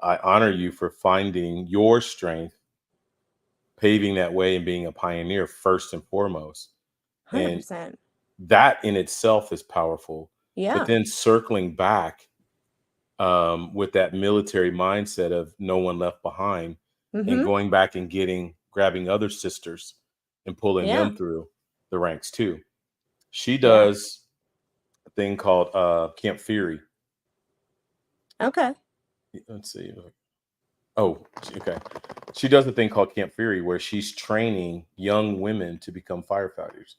A: I honor you for finding your strength, paving that way, and being a pioneer first and foremost. And
B: 100%.
A: that in itself is powerful. But
B: Yeah.
A: then circling back with that military mindset of no one left behind and
B: Mhm.
A: going back and grabbing other sisters and pulling
B: Yeah.
A: them through the ranks too. She
B: Yeah.
A: does a thing called Camp Fury.
B: Okay.
A: Let's see. Oh, okay. She does a thing called Camp Fury where she's training young women to become firefighters.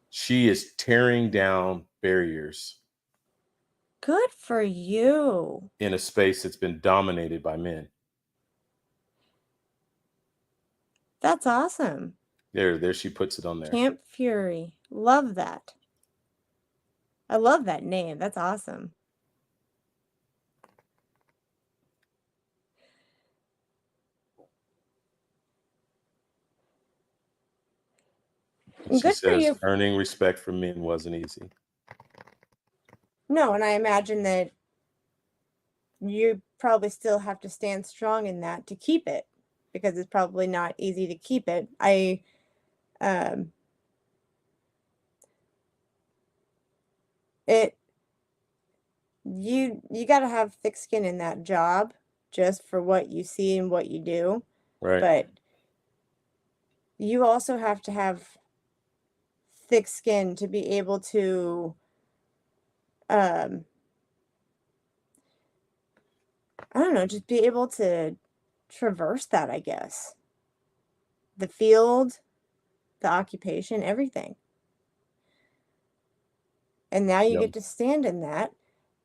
A: She is tearing down barriers
B: Good for you.
A: in a space that's been dominated by men.
B: That's awesome.
A: There she puts it on there.
B: Camp Fury. Love that. I love that name. That's awesome.
A: And
B: And
A: she
B: good for
A: says
B: you.
A: earning respect from men wasn't easy.
B: No, and I imagine that you probably still have to stand strong in that to keep it because it's probably not easy to keep it. Um it you got to have thick skin in that job just for what you see and what you do,
A: Right.
B: but you also have to have thick skin to be able to um I don't know, just be able to traverse that, I guess. The field, the occupation, everything. And now you
A: Yeah.
B: get to stand in that,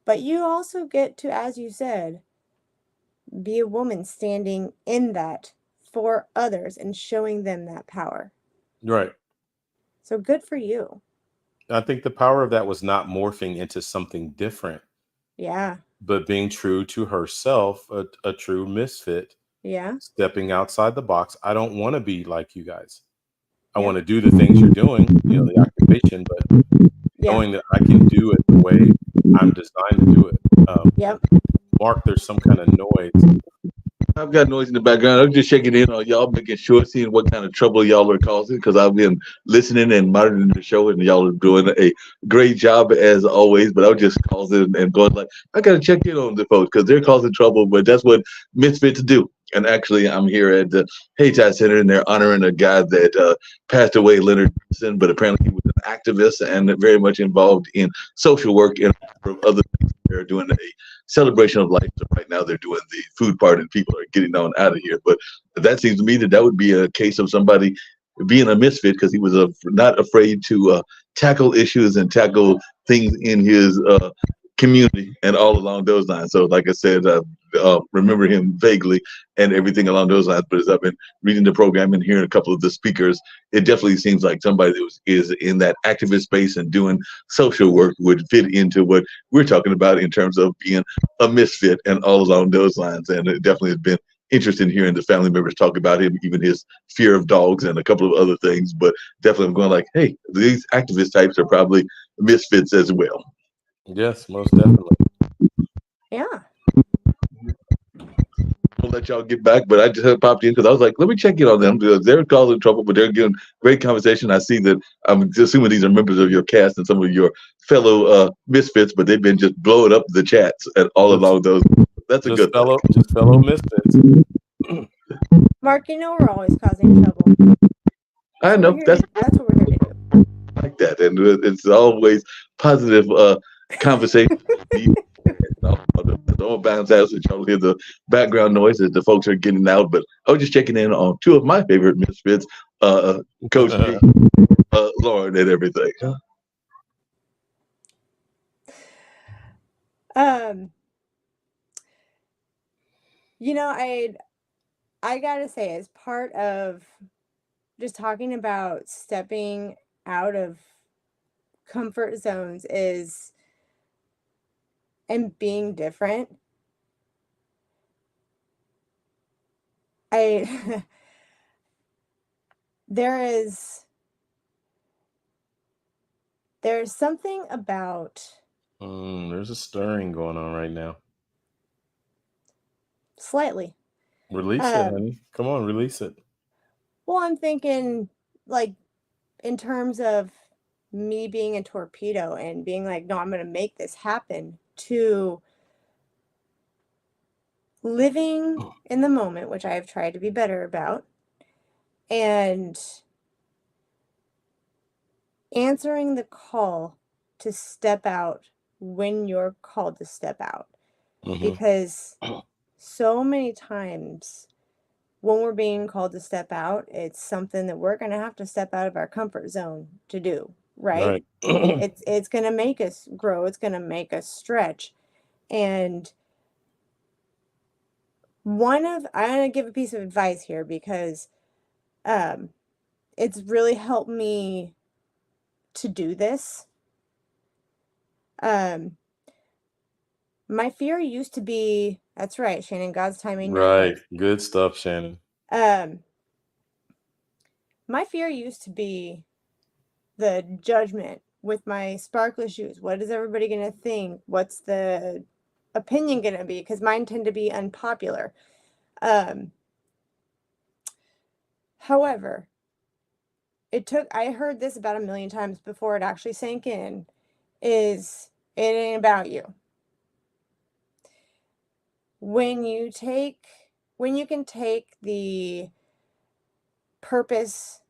B: but you also get to, as you said, be a woman standing in that for others and showing them that power.
A: Right.
B: So good for you.
A: I think the power of that was not morphing into something different,
B: Yeah.
A: but being true to herself, a true misfit,
B: Yeah.
A: stepping outside the box. I don't want to be like you guys. I want
B: Yep.
A: to do the things you're doing, the occupation, but
B: Yeah.
A: knowing that I can do it the way I'm designed to do it.
B: Yep.
A: Mark, there's some kind of noise.
C: I've got noise in the background. I'm just checking in on y'all, making sure, seeing what kind of trouble y'all are causing, because I've been listening and monitoring the show, and y'all are doing a great job as always. But I was just calling and going like, I got to check in on the folks because they're causing trouble. But that's what Misfits do. And actually, I'm here at the Haytide Center, and they're honoring a guy that passed away, Leonard Johnson, but apparently he was an activist and very much involved in social work and other things. They're doing a celebration of life. So right now they're doing the food part and people are getting on out of here. But that seems to me that would be a case of somebody being a misfit because he was not afraid to tackle issues and tackle things in his community and all along those lines. So like I said, remember him vaguely and everything along those lines. But as I've been reading the program and hearing a couple of the speakers, it definitely seems like somebody that is in that activist space and doing social work would fit into what we're talking about in terms of being a misfit and all along those lines. And it definitely has been interesting hearing the family members talk about him, even his fear of dogs and a couple of other things. But definitely I'm going like, hey, these activist types are probably misfits as well.
A: Yes, most definitely.
B: Yeah.
C: I'll let y'all get back, but I just had popped in because I was like, let me check in on them because they're causing trouble, but they're giving great conversation. I see that I'm assuming these are members of your cast and some of your fellow misfits, but they've been just blowing up the chats and all
A: Just
C: along those. That's a good thing.
A: just fellow misfits.
B: Mark, you know we're always causing trouble.
C: I know that's
B: That's what we're here to do.
C: like that, and it's always positive conversation. Don't bounce out so y'all hear the background noise as the folks are getting out. But I was just checking in on two of my favorite misfits, Coach G, Lauren, and everything.
B: Um, I gotta say, as part of just talking about stepping out of comfort zones is and being different. I there is there's something about
A: There's a stirring going on right now.
B: slightly.
A: Release it,
B: Um,
A: honey. Come on, release it.
B: well, I'm thinking like in terms of me being a torpedo and being like, no, I'm going to make this happen, to living in the moment, which I have tried to be better about, and answering the call to step out when you're called to step out.
A: Hmm.
B: Because so many times when we're being called to step out, it's something that we're going to have to step out of our comfort zone to do, right?
A: Right.
B: It's going to make us grow, it's going to make us stretch. And I'm going to give a piece of advice here because um it's really helped me to do this. Um my fear used to be, that's right, Shannon, God's timing, not
A: Right.
B: yours.
A: Good stuff, Shannon.
B: Um my fear used to be the judgment with my sparkly shoes. What is everybody going to think? What's the opinion going to be? Because mine tend to be unpopular. Um, however, I heard this about a million times before it actually sank in, is it ain't about you. when you can take the purpose,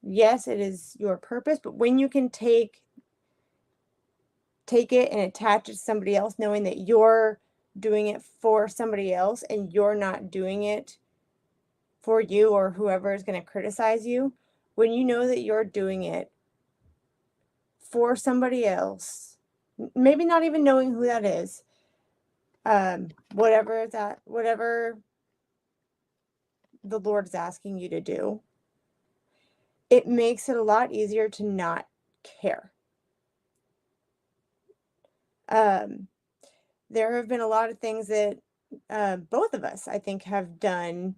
B: yes, it is your purpose, but when you can take it and attach it to somebody else, knowing that you're doing it for somebody else and you're not doing it for you or whoever is going to criticize you, when you know that you're doing it for somebody else, maybe not even knowing who that is, whatever the Lord is asking you to do, it makes it a lot easier to not care. There have been a lot of things that both of us, I think, have done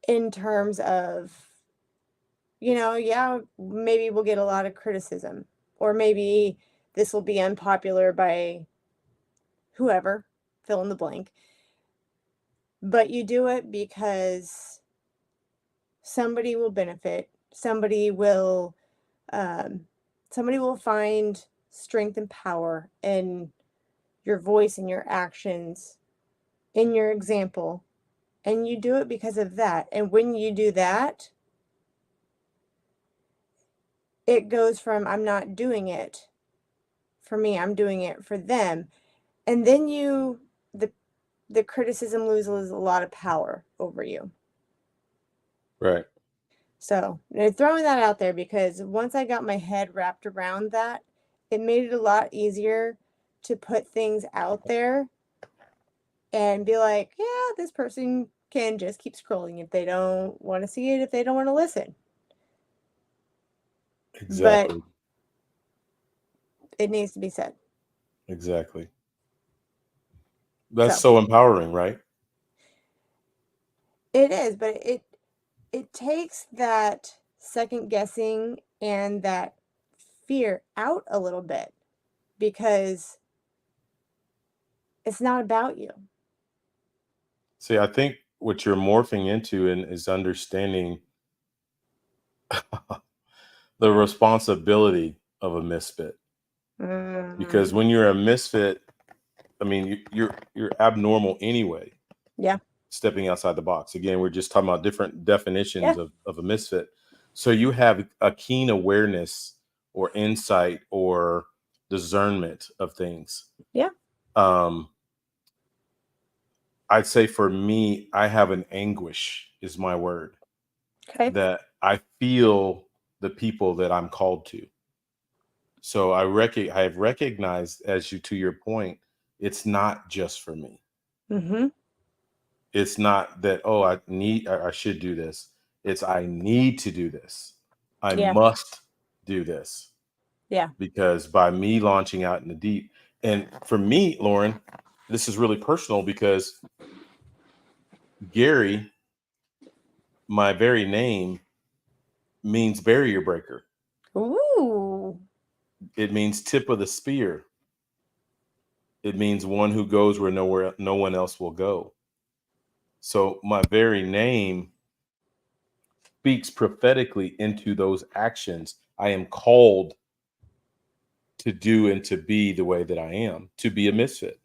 B: in terms of, yeah, maybe we'll get a lot of criticism, or maybe this will be unpopular by whoever, fill in the blank. But you do it because somebody will benefit. Somebody will find strength and power in your voice and your actions, in your example. And you do it because of that. And when you do that, it goes from, I'm not doing it for me, I'm doing it for them. And then the criticism loses a lot of power over you.
A: Right.
B: So throwing that out there, because once I got my head wrapped around that, it made it a lot easier to put things out there and be like, yeah, this person can just keep scrolling if they don't want to see it, if they don't want to listen.
A: Exactly.
B: But it needs to be said.
A: Exactly. That's so empowering, right?
B: It is, but it takes that second guessing and that fear out a little bit, because it's not about you.
A: See, I think what you're morphing into is understanding the responsibility of a misfit. Because when you're a misfit, I mean, you're abnormal anyway.
B: Yeah.
A: Stepping outside the box. Again, we're just talking about different definitions of a misfit. So you have a keen awareness or insight or discernment of things.
B: Yeah.
A: I'd say for me, I have an anguish is my word.
B: Okay.
A: That I feel the people that I'm called to. So I've recognized, as you, to your point, it's not just for me.
B: Mm-hmm.
A: It's not that, oh, I should do this. It's I need to do this. I must do this.
B: Yeah.
A: Because by me launching out in the deep, and for me, Lauren, this is really personal because Gary, my very name, means barrier breaker.
B: Ooh.
A: It means tip of the spear. It means one who goes where no one else will go. So my very name speaks prophetically into those actions I am called to do and to be the way that I am, to be a misfit.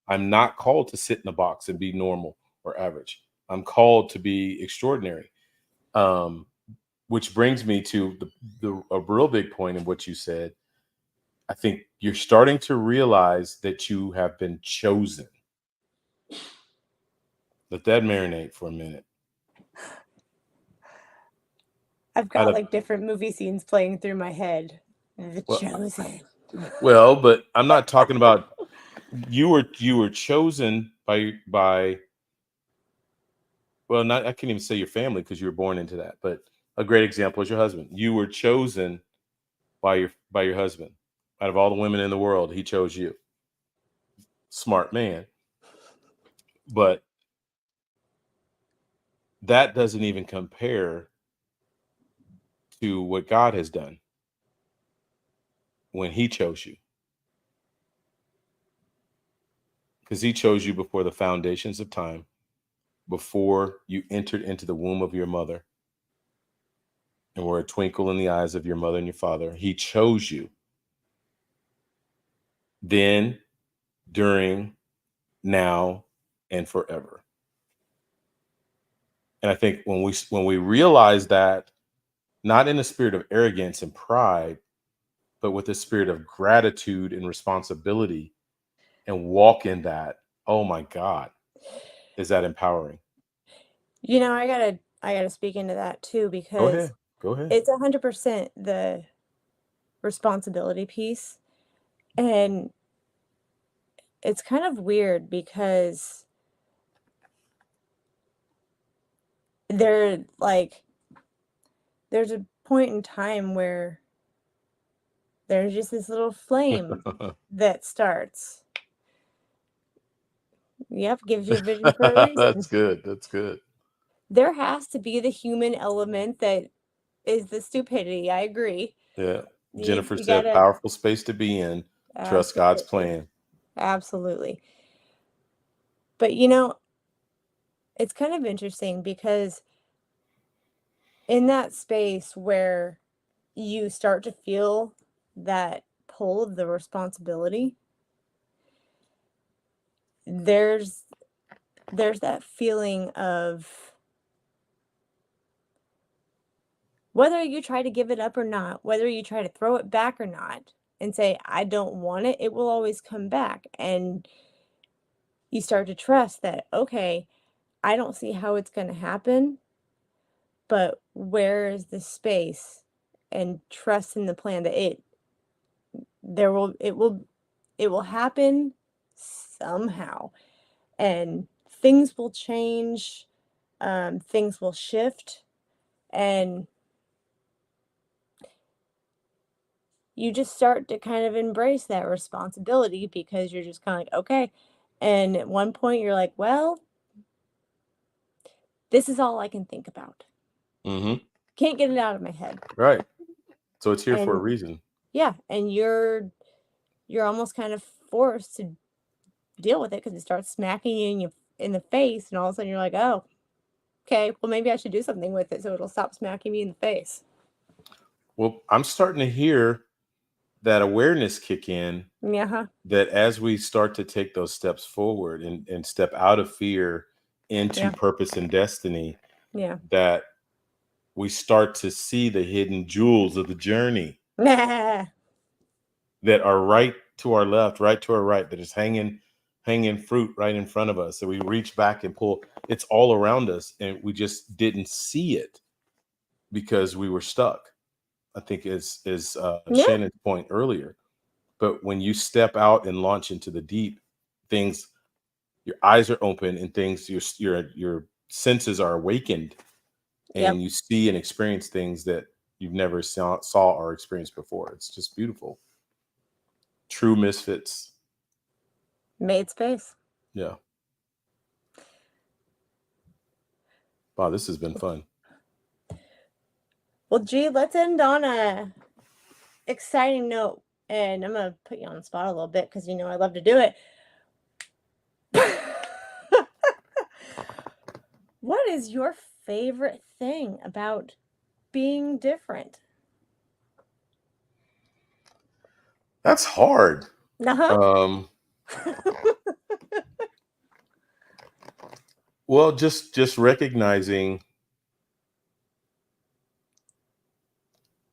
A: I'm not called to sit in a box and be normal or average. I'm called to be extraordinary. Which brings me to a real big point in what you said. I think you're starting to realize that you have been chosen. Let that marinate for a minute.
B: I've got like different movie scenes playing through my head. The chosen.
A: Well, but I'm not talking about you were chosen by well, not I can't even say your family because you were born into that, but a great example is your husband. You were chosen by your husband. Out of all the women in the world, he chose you. Smart man. But that doesn't even compare to what God has done when he chose you. Because he chose you before the foundations of time, before you entered into the womb of your mother and were a twinkle in the eyes of your mother and your father. He chose you. Then, during, now, and forever. And I think when we realize that, not in a spirit of arrogance and pride, but with a spirit of gratitude and responsibility, and walk in that, oh my God, is that empowering?
B: I gotta speak into that too,
A: Go
B: because
A: ahead. Go ahead.
B: it's 100% the responsibility piece. And it's kind of weird because there like there's a point in time where there's just this little flame that starts. Yep, gives you a vision for a reason.
A: That's good. That's good.
B: There has to be the human element that is the stupidity. I agree.
A: Yeah.
B: You,
A: Jennifer
B: you
A: said,
B: gotta
A: powerful space to be in. Trust God's
B: absolutely,
A: plan.
B: absolutely. But it's kind of interesting because in that space where you start to feel that pull of the responsibility, there's that feeling of whether you try to give it up or not, whether you try to throw it back or not, and say, I don't want it, it will always come back. And you start to trust that, okay, I don't see how it's going to happen, but where is the space? And trust in the plan that it will happen somehow. And things will change, things will shift, and you just start to kind of embrace that responsibility because you're just kind of like, okay. And at one point you're like, well, this is all I can think about.
A: Mm-hmm.
B: Can't get it out of my head.
A: Right. So it's here for a
B: And
A: reason.
B: yeah, and you're almost kind of forced to deal with it because it starts smacking you in the face, and all of a sudden you're like, oh, okay, well maybe I should do something with it so it'll stop smacking me in the face.
A: Well, I'm starting to hear that awareness kick in,
B: Yeah.
A: that as we start to take those steps forward and step out of fear into
B: Yeah.
A: purpose and destiny,
B: Yeah.
A: that we start to see the hidden jewels of the journey
B: Nah.
A: that are right to our left, right to our right, that is hanging fruit right in front of us. So we reach back and pull. It's all around us, and we just didn't see it because we were stuck. I think is
B: Yeah.
A: Shannon's point earlier. But when you step out and launch into the deep, things, your eyes are open, and things, your senses are awakened,
B: Yep.
A: and you see and experience things that you've never saw or experienced before. It's just beautiful. True misfits.
B: Made space.
A: Yeah. Wow, this has been fun.
B: Well, gee, let's end on a exciting note. And I'm going to put you on the spot a little bit because I love to do it. What is your favorite thing about being different?
A: That's hard.
B: Uh-huh.
A: Well, just recognizing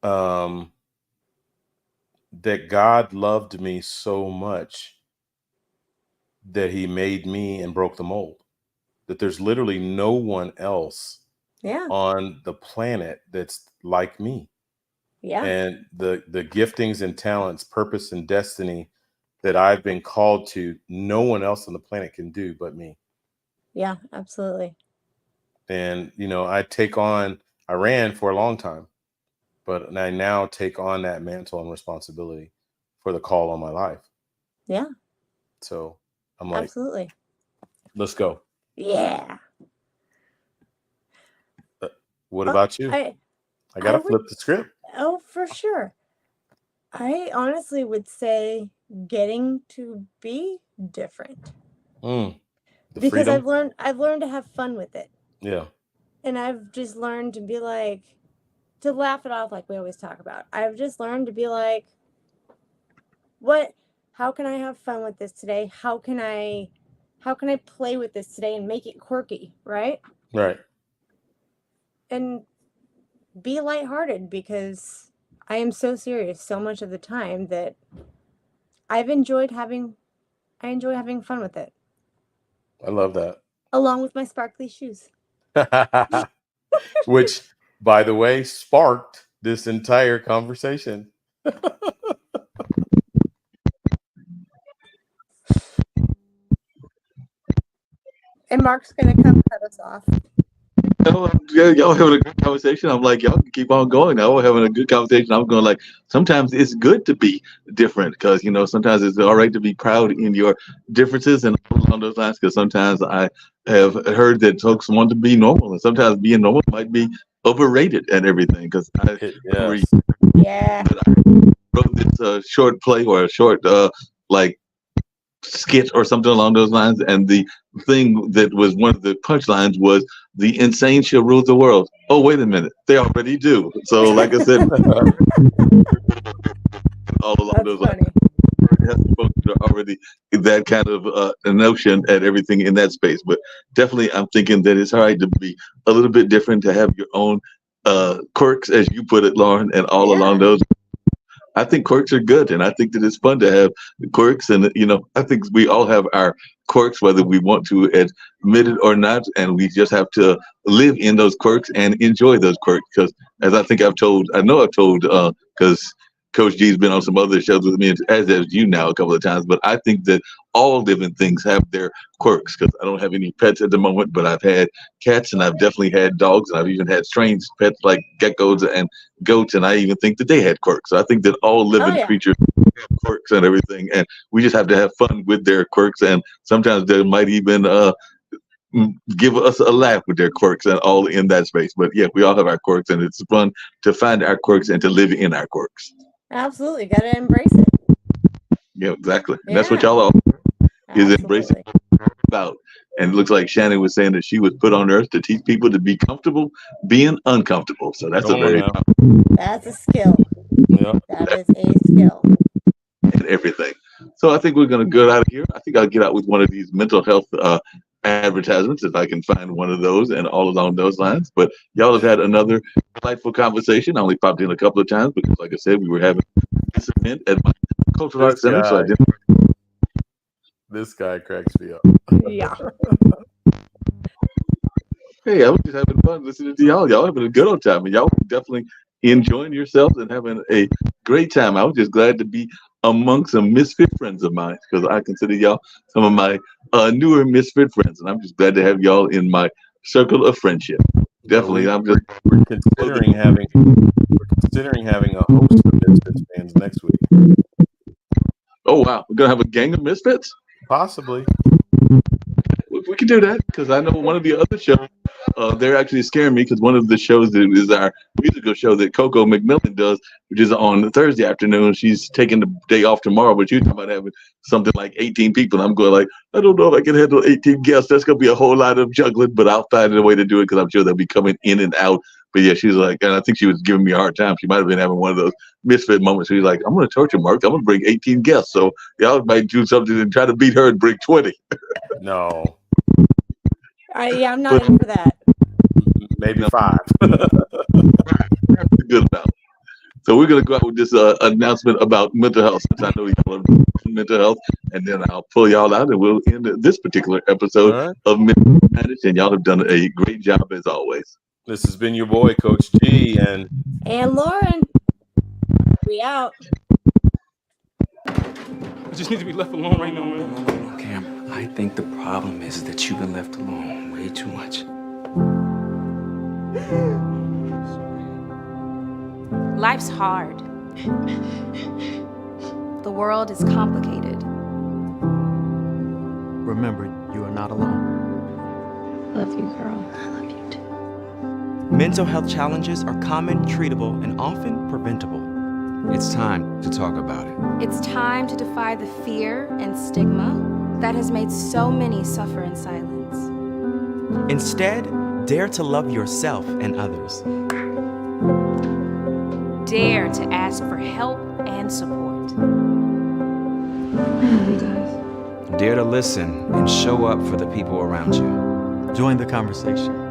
A: um that God loved me so much that he made me and broke the mold. That there's literally no one else
B: Yeah.
A: on the planet that's like me.
B: Yeah.
A: And the giftings and talents, purpose and destiny that I've been called to, no one else on the planet can do but me.
B: Yeah, absolutely.
A: And I ran for a long time, but I now take on that mantle and responsibility for the call on my life.
B: Yeah,
A: So I'm like,
B: absolutely.
A: let's go.
B: Yeah.
A: What about you?
B: I
A: I
B: I
A: gotta
B: would
A: flip the script.
B: oh for sure. I honestly would say getting to be different
A: The
B: because
A: freedom.
B: I've learned to have fun with it.
A: Yeah.
B: And I've just learned to be like to laugh it off like we always talk about. I've just learned to be like, how can I have fun with this today? how can I play with this today and make it quirky, right?
A: Right.
B: And be lighthearted, because I am so serious so much of the time that I enjoy having fun with it,
A: I love that.
B: along with my sparkly shoes.
A: Which, by the way, sparked this entire conversation.
B: And Mark's gonna come cut us off.
C: Yeah, y'all having a good conversation. I'm like, y'all can keep on going. Now we're having a good conversation. I'm going like, sometimes it's good to be different, because sometimes it's all right to be proud in your differences and along those lines. Because sometimes I have heard that folks want to be normal, and sometimes being normal might be overrated and everything. Because I remember
B: Yeah.
C: that I wrote this short play or a short like skit or something along those lines, and the thing that was one of the punchlines was, "The insane shall rule the world." Oh, wait a minute, they already do. So, like I said, all along
B: That's
C: those
B: funny.
C: lines, folks are already that kind of notion and everything in that space. But definitely, I'm thinking that it's all right to be a little bit different, to have your own quirks, as you put it, Lauren, and all along those. I think quirks are good, and I think that it's fun to have quirks. And I think we all have our quirks, whether we want to admit it or not, and we just have to live in those quirks and enjoy those quirks. Because, as I know I've told, because Coach G's been on some other shows with me, as have you now a couple of times. But I think that all living things have their quirks. Because I don't have any pets at the moment, but I've had cats, and I've definitely had dogs, and I've even had strange pets like geckos and goats, and I even think that they had quirks. So I think that all living creatures have quirks and everything, and we just have to have fun with their quirks. And sometimes they might even give us a laugh with their quirks, and all in that space. But yeah, we all have our quirks, and it's fun to find our quirks and to live in our quirks.
B: Absolutely, gotta embrace it.
C: Yeah, exactly. And that's what y'all are, is embracing about. And it looks like Shannon was saying that she was put on earth to teach people to be comfortable being uncomfortable. So that's
B: that's a skill.
A: Yeah.
B: That is a skill.
C: And everything. So I think we're going to get out of here. I think I'll get out with one of these mental health advertisements, if I can find one of those, and all along those lines. But y'all have had another delightful conversation. I only popped in a couple of times because, like I said, we were having this event at my cultural arts center. So I didn't.
A: This guy cracks me up.
B: Yeah.
C: Hey, I was just having fun listening to y'all. Y'all having a good old time, and y'all definitely enjoying yourselves and having a great time. I was just glad to be among some misfit friends of mine, because I consider y'all some of my newer misfit friends, and I'm just glad to have y'all in my circle of friendship. Definitely,
A: we're considering having a host of Misfits fans next week.
C: Oh wow, we're gonna have a gang of misfits?
A: Possibly.
C: We can do that, because I know one of the other shows, they're actually scaring me, because one of the shows that is our musical show that Coco McMillan does, which is on Thursday afternoon. She's taking the day off tomorrow, but you're talking about having something like 18 people. I'm going like, I don't know if I can handle 18 guests. That's going to be a whole lot of juggling, but I'll find a way to do it, because I'm sure they'll be coming in and out. But yeah, she's like, and I think she was giving me a hard time. She might have been having one of those misfit moments. She's like, I'm going to torture Mark. I'm going to bring 18 guests. So y'all might do something and try to beat her and bring 20.
A: No.
B: I'm not in for that.
A: Maybe 5.
C: Good enough. So we're going to go out with this announcement about mental health, since I know y'all are mental health, and then I'll pull y'all out, and we'll end this particular episode of Managed, and y'all have done a great job as always.
A: This has been your boy, Coach G, and
B: Lauren. We out.
D: I just need to be left alone right now, man.
E: No, Cam. I think the problem is that you've been left alone way too much.
F: Life's hard. The world is complicated.
G: Remember, you are not alone.
F: Love you, girl. I love you too.
G: Mental health challenges are common, treatable, and often preventable.
E: It's time to talk about it.
F: It's time to defy the fear and stigma that has made so many suffer in silence.
G: Instead, dare to love yourself and others.
F: Dare to ask for help and support.
E: I love you guys. Dare to listen and show up for the people around you.
H: Join the conversation.